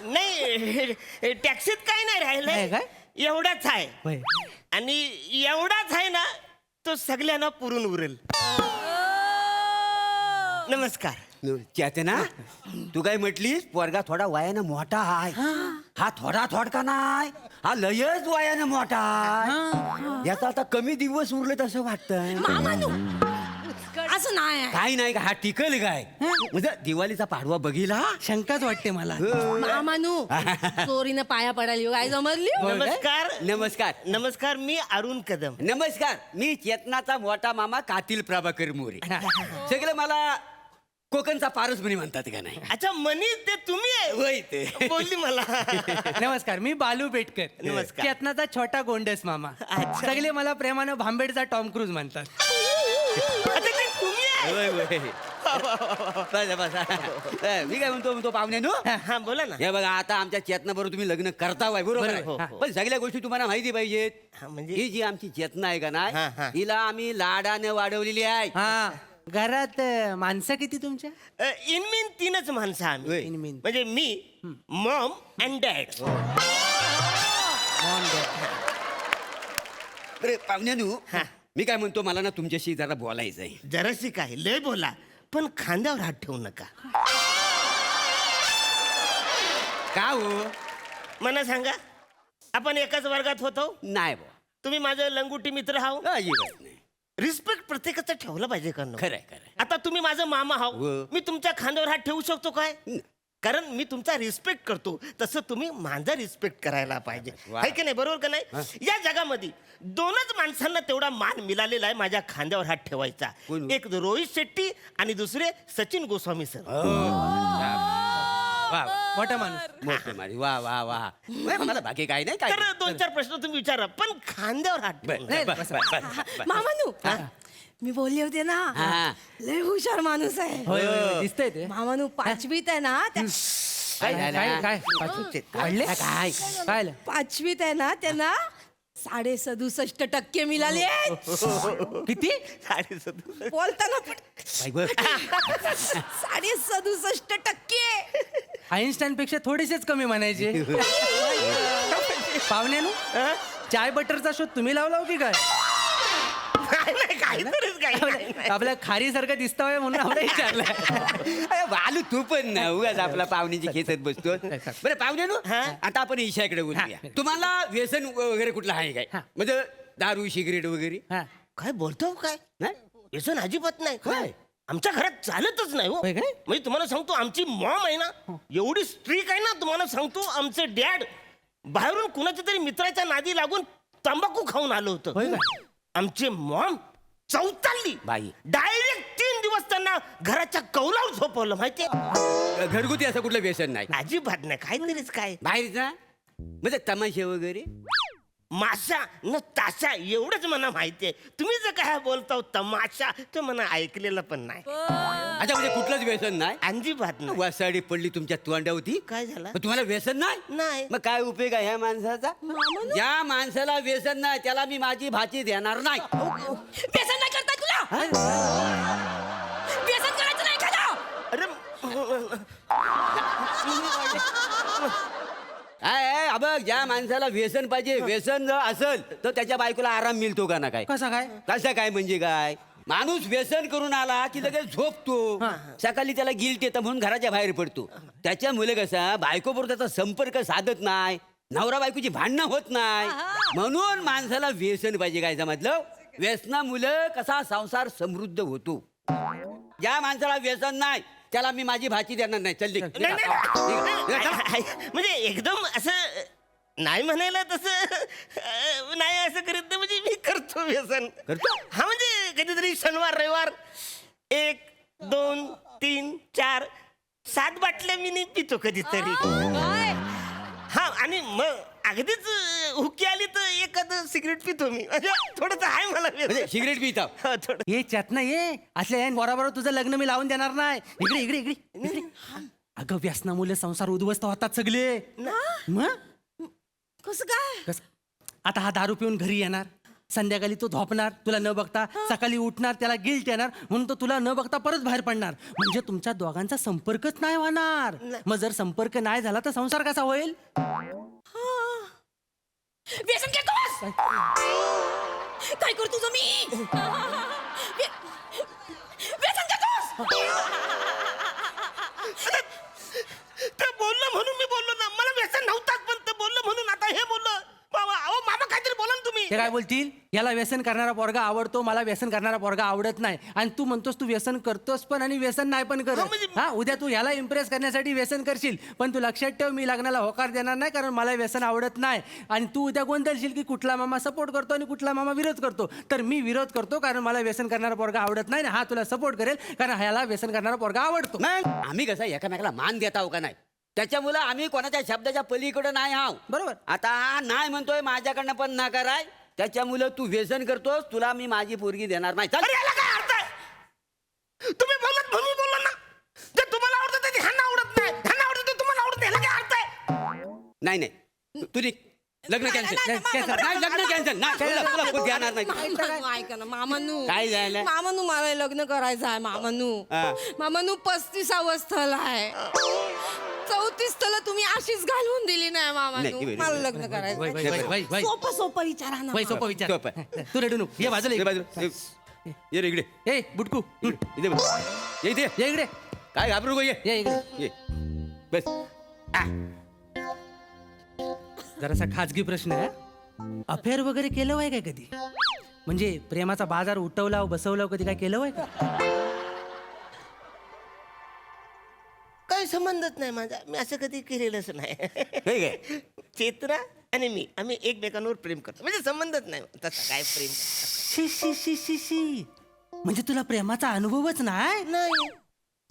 नाही टॅक्सीत काय नाही नाही राहिलंय काय? एवढाच आहे होय. आणि एवढाच आहे ना तो सगळ्यांना पुरून उरेल. नमस्कार. चेतना तू काय म्हटलीस पोरगा थोडा वयानं मोठा आहे. हा थोडा थोडका नाही, हा लयच वयानं मोठा आहे. याचा आता कमी दिवस उरलेत असं वाटतंय. असं नाही काही नाही का हा टिकल काय म्हणजे दिवाळीचा पाडवा बघिला. शंकाच वाटते मला. मामानू चोरीनं पाया पडाली काय जमरली. नमस्कार. नमस्कार. नमस्कार. मी अरुण कदम. नमस्कार. मी चेतनाचा मोठा मामा कातील प्रभाकर मोरे. सगळं मला कोकणचा पारस म्हणे म्हणतात का नाही. अच्छा मनी ते तुम्ही आहे. होय ते बोलली मला. नमस्कार, मी बालू पेटकर. नमस्कार. चेतनाचा छोटा गोंडस मामा. सगळे मला प्रेमानं भांबेडचा टॉम क्रूज म्हणतात. अच्छा ते तुम्ही आहे. होय होय. बसा, बसा. मी काय म्हणतो पाहुण्यानो. हा बोला ना. हे बघा आता आमच्या चेतना बरोबर तुम्ही लग्न करता वाय बरोबर आहे. हो, हो. पण सगळ्या गोष्टी तुम्हाला माहिती पाहिजेत. हा, म्हणजे ही जी आमची चेतना आहे का हा, हा. नाही हिला आम्ही लाडाने वाढवलेली आहे. हा घरात माणसं किती तुमच्या? इनमीन 3च माणसं आम्ही. होय. इनमीन. म्हणजे मी मॉम अँड डॅड. बरं पाहुण्यानो मी काय म्हणतो मला ना तुमच्याशी जरा बोलायचं आहे. जराशी काय लय बोला पण खांद्यावर हात ठेवू नका. का हो? मला सांगा आपण एकाच वर्गात होतो. नाही बो तुम्ही माझं लंगुटी मित्र हाव. अजिबात नाही. रिस्पेक्ट प्रत्येकाचं ठेवलं पाहिजे का नको? खरंय खरंय. आता तुम्ही माझं मामा हाव. हो. मी तुमच्या खांद्यावर हात ठेवू शकतो काय? कारण मी तुमचा रिस्पेक्ट करतो तसं तुम्ही माझा रिस्पेक्ट करायला पाहिजे. वा. आहे की नाही? बरोबर का नाही? या जगामध्ये 2च माणसांना तेवढा मान मिळालेला आहे माझ्या खांद्यावर हात ठेवायचा. कोण? एक रोहित शेट्टी आणि दुसरे सचिन गोस्वामी सर. वा मोठा माणूस. मोठे मारी वा वा वा. मला बाकी काही नाही काय. तर 2-4 प्रश्न तुम्ही विचारा पण खांद्यावर हात ठेवू नका. बस, बस, बस, बस, बस. मामानू मी बोलले होते ना हा. लय हुशार माणूस आहे. होय होय, दिसतंय ते. मामानू 5वीत आहे ना त्या काय काय काय काय काढले काय काय 5वीत आहे ना त्यांना 67% मिळाले आहेत. किती? 67. बोलताना पण बाई गं. 67% आईन्स्टाईन पेक्षा थोडेसेच कमी म्हणायचे. पाहुण्यानु चाय बटरचा शोध तुम्ही लावला हो की काय? नाही, काहीतरीच काही. आपल्या खारी सारखं दिसतोय म्हणून आपण विचारलं. अरे बालू तू पण ना उगाच आपला पाहुण्याची खेचत बसतो. बरं पाहुण्यानो आता आपण ईशाकडे बोलूया. तुम्हाला व्यसन वगैरे कुठलं आहे काय? म्हणजे दारू सिगरेट वगैरे? हा. काय बोलतो काय? नाही? व्यसन अजिबात नाही. काय? आमच्या घरात चालतच नाही हो. होय काय? म्हणजे तुम्हाला सांगतो आमची मॉम आहे ना एवढी स्ट्रिक आहे ना. तुम्हाला सांगतो आमचे डॅड बाहेरून कुणाच्या तरी मित्राच्या नादी लागून तंबाखू खाऊन आलं होय होतं. का? आमचे मॉम चौताळली बाई. डायरेक्ट 3 दिवस त्यांना घराच्या कौलावर झोपवलं माहितीये. घरगुती असं कुठलं व्यसन नाही? अजिबात नाही. काहीतरीच काय बाहेरचा म्हणजे तमाशे वगैरे? माशा न ताशा एवढंच मला माहितीये. तुम्ही जर काय बोलता तमाशा तर मला ऐकलेलं पण नाही. अच्छा म्हणजे कुठलंच व्यसन नाही? अजिबात नाही. वासाडी पडली तुमच्या तोंडावरती. काय झालं? मग तुम्हाला व्यसन नाही? नाही. मग काय उपयोग आहे ह्या माणसाचा? ज्या माणसाला व्यसन नाही त्याला मी माझी भाची देणार नाही. व्यसन नाही करता तुला. व्यसन करायचं नाही का? अरे काय बघ ज्या माणसाला व्यसन पाहिजे व्यसन जर असेल तर त्याच्या बायकोला आराम मिळतो का ना काय? कसा काय? कसं काय म्हणजे काय? माणूस व्यसन करून आला की लगेच झोपतो. सकाळी त्याला गिल्ट येतं म्हणून घराच्या बाहेर पडतो. त्याच्यामुळे कसा बायकोबरोबर त्याचा संपर्क साधत नाही. नवरा बायकोची भांडणं होत नाही. म्हणून माणसाला व्यसन पाहिजे. काय समजलं? व्यसनामुळे कसा संसार समृद्ध होतो. ज्या माणसाला व्यसन नाही त्याला मी माझी भाची देणार नाही. चल निघ. म्हणजे एकदम असं नाही म्हणायला तसं नाही असं करीत नाही. म्हणजे मी करतो व्यसन. करतो? हा म्हणजे कधीतरी शनिवार रविवार 1 2 3 4 7 बाटल्या मी पितो कधीतरी. हा आणि मग अगदीच हुकी आली तर एखादं सिगरेट पितो मी. थोडंच आहे मला व्यसन. म्हणजे सिगरेट पिता? हो, थोडं. ये चेतना ये असल्या बरोबर तुझं लग्न मी लावून देणार नाही. इकडे इकडे इकडे इकडे. अगं व्यसनामुळे संसार उद्ध्वस्त होतात सगळे. मग कसं काय? आता हा दारू पिऊन घरी येणार संध्याकाळी तो झोपणार तुला न बघता, सकाळी उठणार त्याला गिल्ट येणार म्हणून तो तुला न बघता परत बाहेर पडणार. म्हणजे तुमच्या दोघांचा संपर्कच नाही होणार. मग जर संपर्क नाही झाला तर संसार कसा होईल? व्यसन घेतोस काय करू तुझं मी व्यसन घेतोस. ते बोललं म्हणून मी बोललो ना, मला व्यसन नव्हताच पण ते बोललं म्हणून आता हे बोललो. बाबा अहो मामा काहीतरी बोला ना तुम्ही. ते काय बोलतील, याला व्यसन करणारा पोरगा आवडतो, मला व्यसन करणारा पोरगा आवडत नाही. आणि तू म्हणतोस तू व्यसन करतोस पण आणि व्यसन नाही पण करत. हा उद्या तू ह्याला इम्प्रेस करण्यासाठी व्यसन करशील, पण तू लक्षात ठेव मी लग्नाला होकार देणार नाही, कारण मला व्यसन आवडत नाही. आणि तू उद्या गोंधळशील की कुठला मामा सपोर्ट करतो आणि कुठला मामा विरोध करतो. तर मी विरोध करतो कारण मला व्यसन करणारा पोरगा आवडत नाही, हा तुला सपोर्ट करेल कारण ह्याला व्यसन करणारा पोरगा आवडतो. मग आम्ही कसं एकामेकाला मान देता हो का नाही, त्याच्यामुळं आम्ही कोणाच्या शब्दाच्या पलीकडे नाही आहो. बरोबर. आता नाही म्हणतोय माझ्याकडनं पण नकार आहे, त्याच्यामुळं तू व्यसन करतोस, तुला मी माझी पोरगी देणार नाही. चल. अरे याला काय अर्थ आहे? तुम्ही बोलत म्हणून बोललो ना, जे तुम्हाला आवडतं ते ह्यांना आवडत नाही, ह्यांना आवडतं ते तुम्हाला आवडत नाही. ह्याला काय अर्थ आहे? नाही नाही तुझी लग्न कॅन्सल नाही, लग्न कॅन्सल नाही, तुला पोरगी देणार नाही. ऐका ना मामानू, काय झालं? मामानू मला लग्न करायचं आहे. मामानू हा. मामानू 35 स्थल आहे, 34 स्थल तुम्ही अशीच घालवून दिली नाही मामानू. नाही, मला लग्न करायचं. सोपं सोपं विचारा ना. सोपं विचार. सोपं आहे. तू रेडू नको, ये बाजूला ये ये. बाजूला. ये रे इकडे, ए बुटकू इथे बस. ये इथे. ये इकडे, काय घाबरू नको, ये ये इकडे. ये बस. जरासा खाजगी प्रश्न आहे. अफेअर वगैरे केलं होय काय कधी? म्हणजे प्रेमाचा बाजार उठवला बसवला कधी काय केलं होय का? काही संबंधच नाही माझा, मी असं कधी केलेलंच नाही. हे काय? चेतना आणि मी आम्ही एकमेकांवर प्रेम करतो, म्हणजे संबंधच नाही तसं काय प्रेम. शी शी शी शी शी. म्हणजे तुला प्रेमाचा अनुभवच नाही? नाही.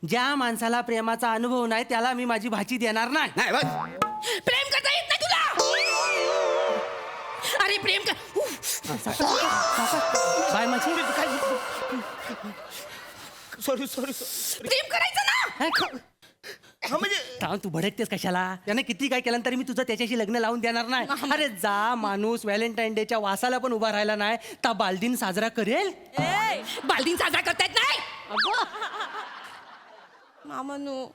ज्या माणसाला प्रेमाचा अनुभव नाही त्याला मी माझी भाची देणार नाही. नाही बस. प्रेम करता येत नाही तुला. अरे प्रेम कर. बाय माझी सॉरी सॉरी. प्रेम करायचं ना. हा म्हणजे थांब, तू भडकतेस कशाला? त्याने किती काय केलं तरी मी तुझं त्याच्याशी लग्न लावून देणार नाही. अरे जा, माणूस व्हॅलेंटाईन डेच्या वासाला पण उभा राहिला नाही ता बालदिन साजरा करेल. बालदिन साजरा करता येत नाही. मामानू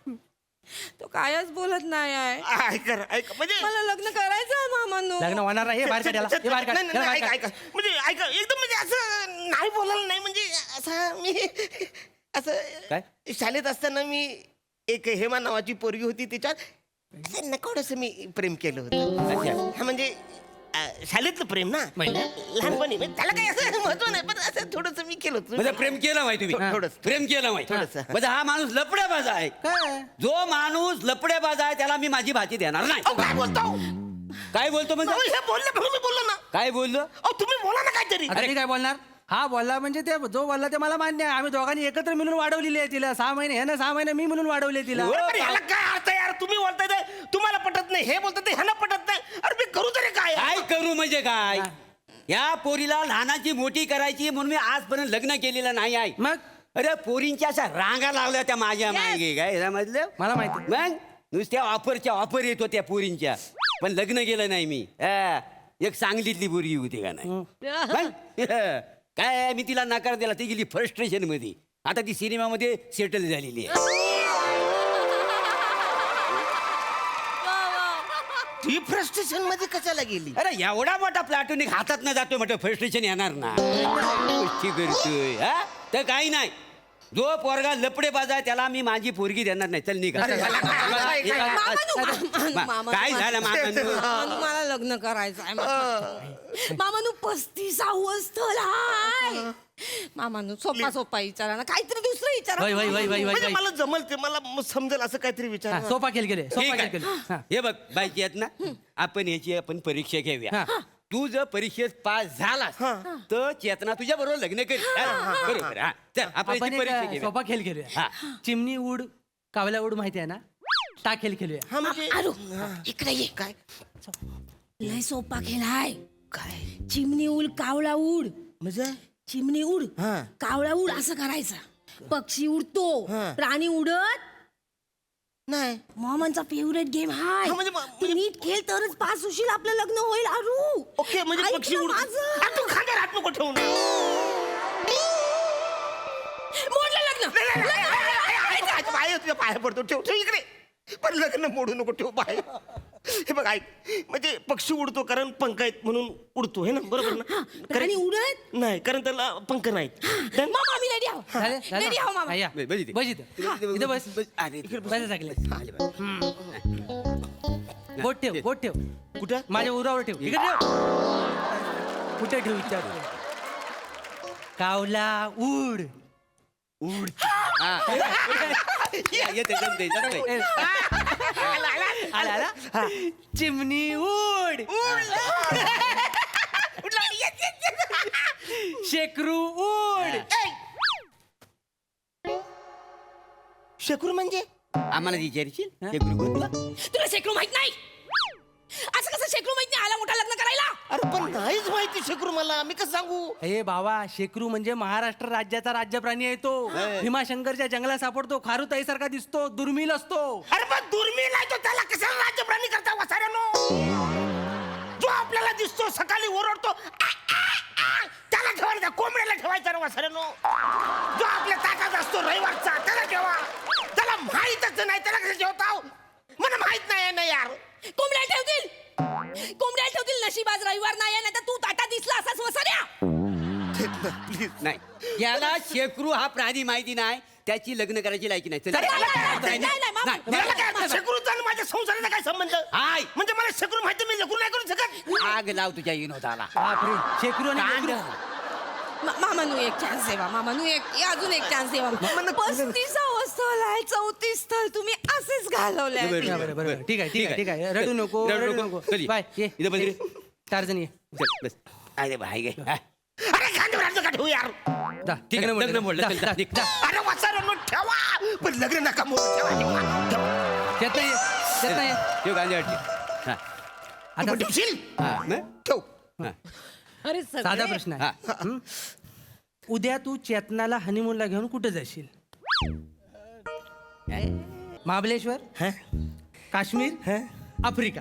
तो कायच बोलत नाही आहे. ऐका म्हणजे मला लग्न करायचं आहे मामानू. लग्न होणार नाही. हे बाहेर काढ याला. हे बाहेर काढ. नाही, याला नाही, बाहेर ऐका काढ. ऐका म्हणजे ऐका एकदम म्हणजे असं नाही बोलायला नाही, म्हणजे असं मी असं काय? शाळेत असताना मी एक हेमा नावाची पोरगी होती, तिच्यात नकळत मी प्रेम केलं होतं. हा म्हणजे शाळेतलं प्रेम ना, लहानपणी म्हणजे त्याला काही असं महत्व नाही, पण असं थोडस मी केलं होतं. म्हणजे प्रेम केलं माहिती तुम्ही? थोडंसं. प्रेम केलं माहिती थोडंसं. म्हणजे हा माणूस लपड्याबाज आहे. जो माणूस लपड्याबाज आहे त्याला मी माझी भाची देणार नाही. काय बोलतो? काय बोलतो म्हणजे? हे बोलले म्हणून मी बोललो ना. काय बोललो? अहो तुम्ही बोला ना काहीतरी. आता मी काय बोलणार? हा बोलला म्हणजे ते जो बोलला ते मला मान्य आहे. आम्ही दोघांनी एकत्र मिळून वाढवलेली आहे तिला. 6 महिने हे ना 6 महिने मी म्हणून वाढवले तिला. अरे ह्याला काय अर्थ आहे यार? तुम्ही बोलताय ते तुम्हाला पटत नाही, हे बोलताय ते ह्याला पटत नाही. अरे मी करू तरी काय? काय करू म्हणजे काय? या पोरीला लहानाची मोठी करायची म्हणून मी आजपर्यंत लग्न केलेलं नाही आहे. मग अरे पोरींच्या अशा रांगा लावल्या त्या माझ्या मागे, काय समजलं? मला माहिती. मग नुसत्या ऑफरच्या ऑफर येत होत्या पोरींच्या, पण लग्न केलं नाही मी. एक सांगलीतली पोरगी होती का नाही? मग? काय मी तिला नकार दिला, ती गेली फ्रस्ट्रेशन मध्ये. आता ती सिनेमामध्ये सेटल झालेली आहे. ती फ्रस्ट्रेशन मध्ये कशाला गेली? अरे एवढा मोठा प्लॅटून हातात न जातोय म्हटलं फ्रस्ट्रेशन येणार ना. गोष्टी करतोय हा? तर काही नाही. जो पोरगा लपडेबाज आहे त्याला मी माझी पोरगी देणार नाही. चल निघा. काय झालं मामानू? मला लग्न करायचं आहे. मामानू 35 स्थल आहे. मामानू सोपा सोपा विचारा ना, काहीतरी दुसरं विचारा. वय वय वय वय म्हणजे वय. मला जमल ते, मला समजेल असं काहीतरी विचार. हा, सोपा खेळ केले. सोपा ठीक खेळ आहे. केले. हा. हे बघ बायची आहेत ना, आपण आपण परीक्षा घेऊया. तू जर परीक्षेत पास झालास तर चेतना तुझ्या बरोबर लग्न करेल. बरोबर. हा चल आपण आपण याची एक परीक्षा घेऊया. सोपा खेळ खेळूया. हा. चिमणी उड कावला उड माहिती आहे ना? ता खेळ खेळूया. हा म्हणजे आलो इकडे ये. काय लय सोपा खेळ आहे. काय? चिमणी उड कावळा उड. म्हणजे चिमणी उड हा. कावळा उड असं करायचं. पक्षी उडतो, हा. प्राणी उडत. नाही मामांचा फेवरेट गेम हाय. हा, म्हणजे तू नीट खेळ तरच पास होशील, आपलं लग्न होईल. अरू ओके म्हणजे ऐक पक्षी ना उड. माझं. तू खांद्यावर हात हात नको ठेवू ना. मोडलं लग्न. बाहेर तुझ्या पाया पडतो. ठेव ठेव इकडे. पण लग्न मोडू नको. ठेव बाहेर. हे बघ ऐक, म्हणजे पक्षी उडतो कारण पंख आहेत म्हणून उडतो हे ना, बरोबर ना? आणि उडत नाही, कारण त्याला पंख नाहीत. मामा आम्ही रेडी आहो. झालं? झालं? रेडी आहो मामा. हा, या. बस इथे. बस इथं. इथं बस. बस सगळे. बोट ठेव, बोट ठेव. कुठं? माझ्या उरावर ठेव. इकडे ठेव. कुठे ठेव विचार. कावला उड. येते जमते जमते. आला आला. चिमणी उड. शेकरू उड. शेकरू म्हणजे आम्हाला विचारशील शेकरू कोण? तुला शेकरू माहित नाही? असं कसं शेकरू माहित नाही? आला मोठा लग्न करायला. अरे पण नाहीच माहिती शेकरू मला. मी कसं सांगू? हे बाबा, शेकरू म्हणजे महाराष्ट्र राज्याचा राज्य प्राणी आहे तो. भीमाशंकरच्या जंगलात सापडतो. खारुताई सारखा दिसतो. दुर्मिळ असतो. अरे पण दुर्मिळ आहे तो. त्याला कशाला राज्यप्राणी करता वसाऱ्यानो? जो आपल्याला दिसतो सकाळी ओरडतो आ, आ, आ, त्याला ठेवायचा. कोंबड्याला ठेवायचा ना वसाऱ्यानो. जो आपल्या ताटात असतो रविवारचा त्याला ठेवा. त्याला माहीतच नाही त्याला कसं ठेवता? मला माहित नाही ना यार. कोंबड्या ठेवतील. कोंबड्या ठेवतील. नशिबाज रविवार नाही आहे, नाही तर तू ताटा दिसला असाच वसाऱ्या. प्लीज नाही, याला शेकरू हा प्राणी माहिती नाही. त्याची लग्न करायची लायकी नाही. चल. नाही, मामा. याला काय शेकरूचा आणि माझ्या संसाराचा काय संबंध? हाय. म्हणजे मला शेकरू माहिती, मी लेकरू नाही करू शकत. आग लाव तुझ्या विनोदाला. बापरे, शेकरू आणि लेकरू. मामानू एक चान्स देवा. मामानू अजून एक चान्स देवा. 35 स्थळ आहे, 34 स्थळ तुम्ही असेच घालवले. बरं, बरं. ठीक आहे, ठीक आहे, ठीक आहे. रडू नको, रडू नको. चल ये. बाय, ये. इथं बस रे. टार्झन ये. चल, बस. अरे भाई गे. अरे खांद्यावर हात नका ठेवू यार. जा, ठीक आहे, लग्न लग्न मोडलं. जा, चल, जा, निघ. जा. अरे वसाऱ्यानो ठेवा. पण लग्न नका मोडू. ठेवा. येत नाही, येत नाही. ठेव गांधी हा. आता ठेवशील? हा. न? ठेव. हा. अरे साधा प्रश्न आहे. हा. हं? उद्या तू चेतनाला हनीमूनला घेऊन कुठे जाशील? महाबळेश्वर, काश्मीर, आफ्रिका.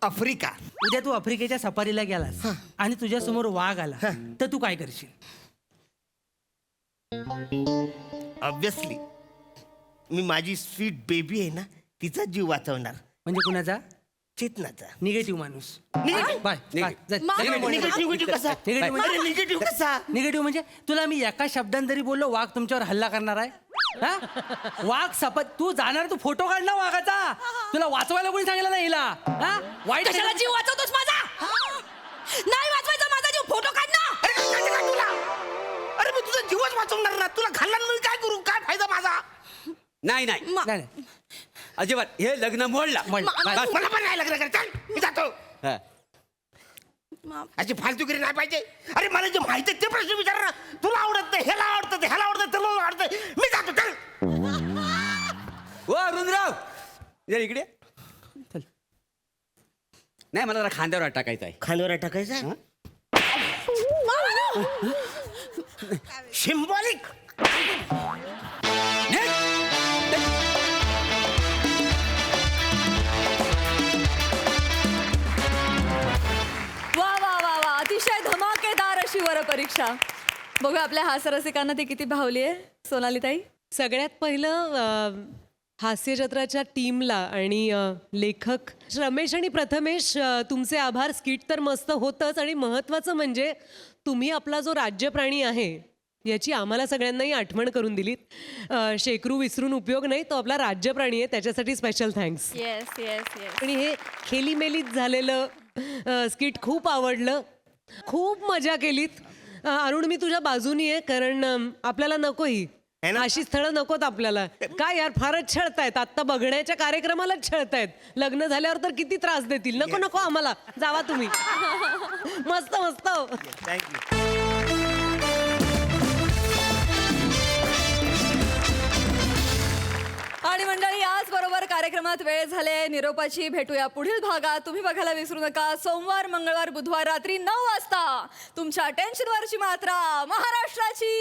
आफ्रिका. उद्या तू आफ्रिकेच्या सफारीला गेलास आणि तुझ्या समोर वाघ आला तर तू काय करशील? ऑब्विसली मी माझी स्वीट बेबी आहे ना तिचा जीव वाचवणार. म्हणजे कुणाचा? चेतनाचा. निगेटिव्ह माणूस. Negative bye, bye. जा. निगेटिव्ह कसा? निगेटिव्ह म्हणजे निगेटिव्ह कसा? निगेटिव्ह म्हणजे तुला मी एका शब्दाने जरी बोललो वाघ तुमच्यावर हल्ला करणार आहे. हा? वाघ सपत तू जाणार, तू फोटो काढ ना वाघाचा. तुला वाचवायला कोणी सांगितलं नाही हिला? हा? वाईट कशाला जीव वाचवतोस माझा? नाही वाचवायचा माझा जीव. फोटो काढ ना. अरे काय झालं का तुला? अरे मी तुझा जीवच वाचवणार ना. तुला खाल्ला मी काय करू? काय फायदा माझा? नाही नाही नाही, नाही. अजिबात. हे लग्न मोडला. मोडलं. बस. मला पण नाही लग्न करायचं. चल, मी जातो. हा. अशी फालतूगिरी नाही पाहिजे. अरे मला जे माहिती आहे ते प्रश्न विचार ना. तुला आवडत नाही, ह्याला आवडतं, ह्याला आवडतं, त्याला आवडतं. मी जातो. चल. ओ अरुणराव, जरा इकडे. चल. नाही, मला जरा खांद्यावर हात टाकायचा आहे. खांद्यावर टाकायचा सिम्बॉलिक. वा वा वा वा, अतिशय धमाकेदार अशी वरपरीक्षा. बघूया आपल्या हास्यरसिकांना ती किती भावली आहे. सोनालीताई, सगळ्यात पहिलं हास्यजत्राच्या टीमला आणि लेखक रमेश आणि प्रथमेश, तुमचे आभार. स्किट तर मस्त होतंच आणि महत्त्वाचं म्हणजे तुम्ही आपला जो राज्यप्राणी आहे याची आम्हाला सगळ्यांनाही आठवण करून दिलीत. शेकरू विसरून उपयोग नाही, तो आपला राज्यप्राणी आहे, त्याच्यासाठी special thanks. Yes yes yes. आणि हे खेलीमेलीत झालेलं स्किट खूप आवडलं. खूप मजा केलीत. अरुण, मी तुझ्या बाजूनी आहे, कारण आपल्याला नको ही अशी स्थळं नकोत आपल्याला. काय यार, फारच छळतायत. आत्ता बघण्याच्या कार्यक्रमालाच छळतायत. लग्न झाल्यावर तर किती त्रास देतील. नको नको आम्हाला, जावा तुम्ही. मस्त मस्त. थँक्यू. आणि मंडळी, याच बरोबर कार्यक्रमात वेळ झाले निरोपाची. भेटूया पुढील भागात. तुम्ही बघायला विसरू नका सोमवार, मंगळवार, बुधवार रात्री 9 वाजता तुमच्या टेन्शनवरची मात्रा महाराष्ट्राची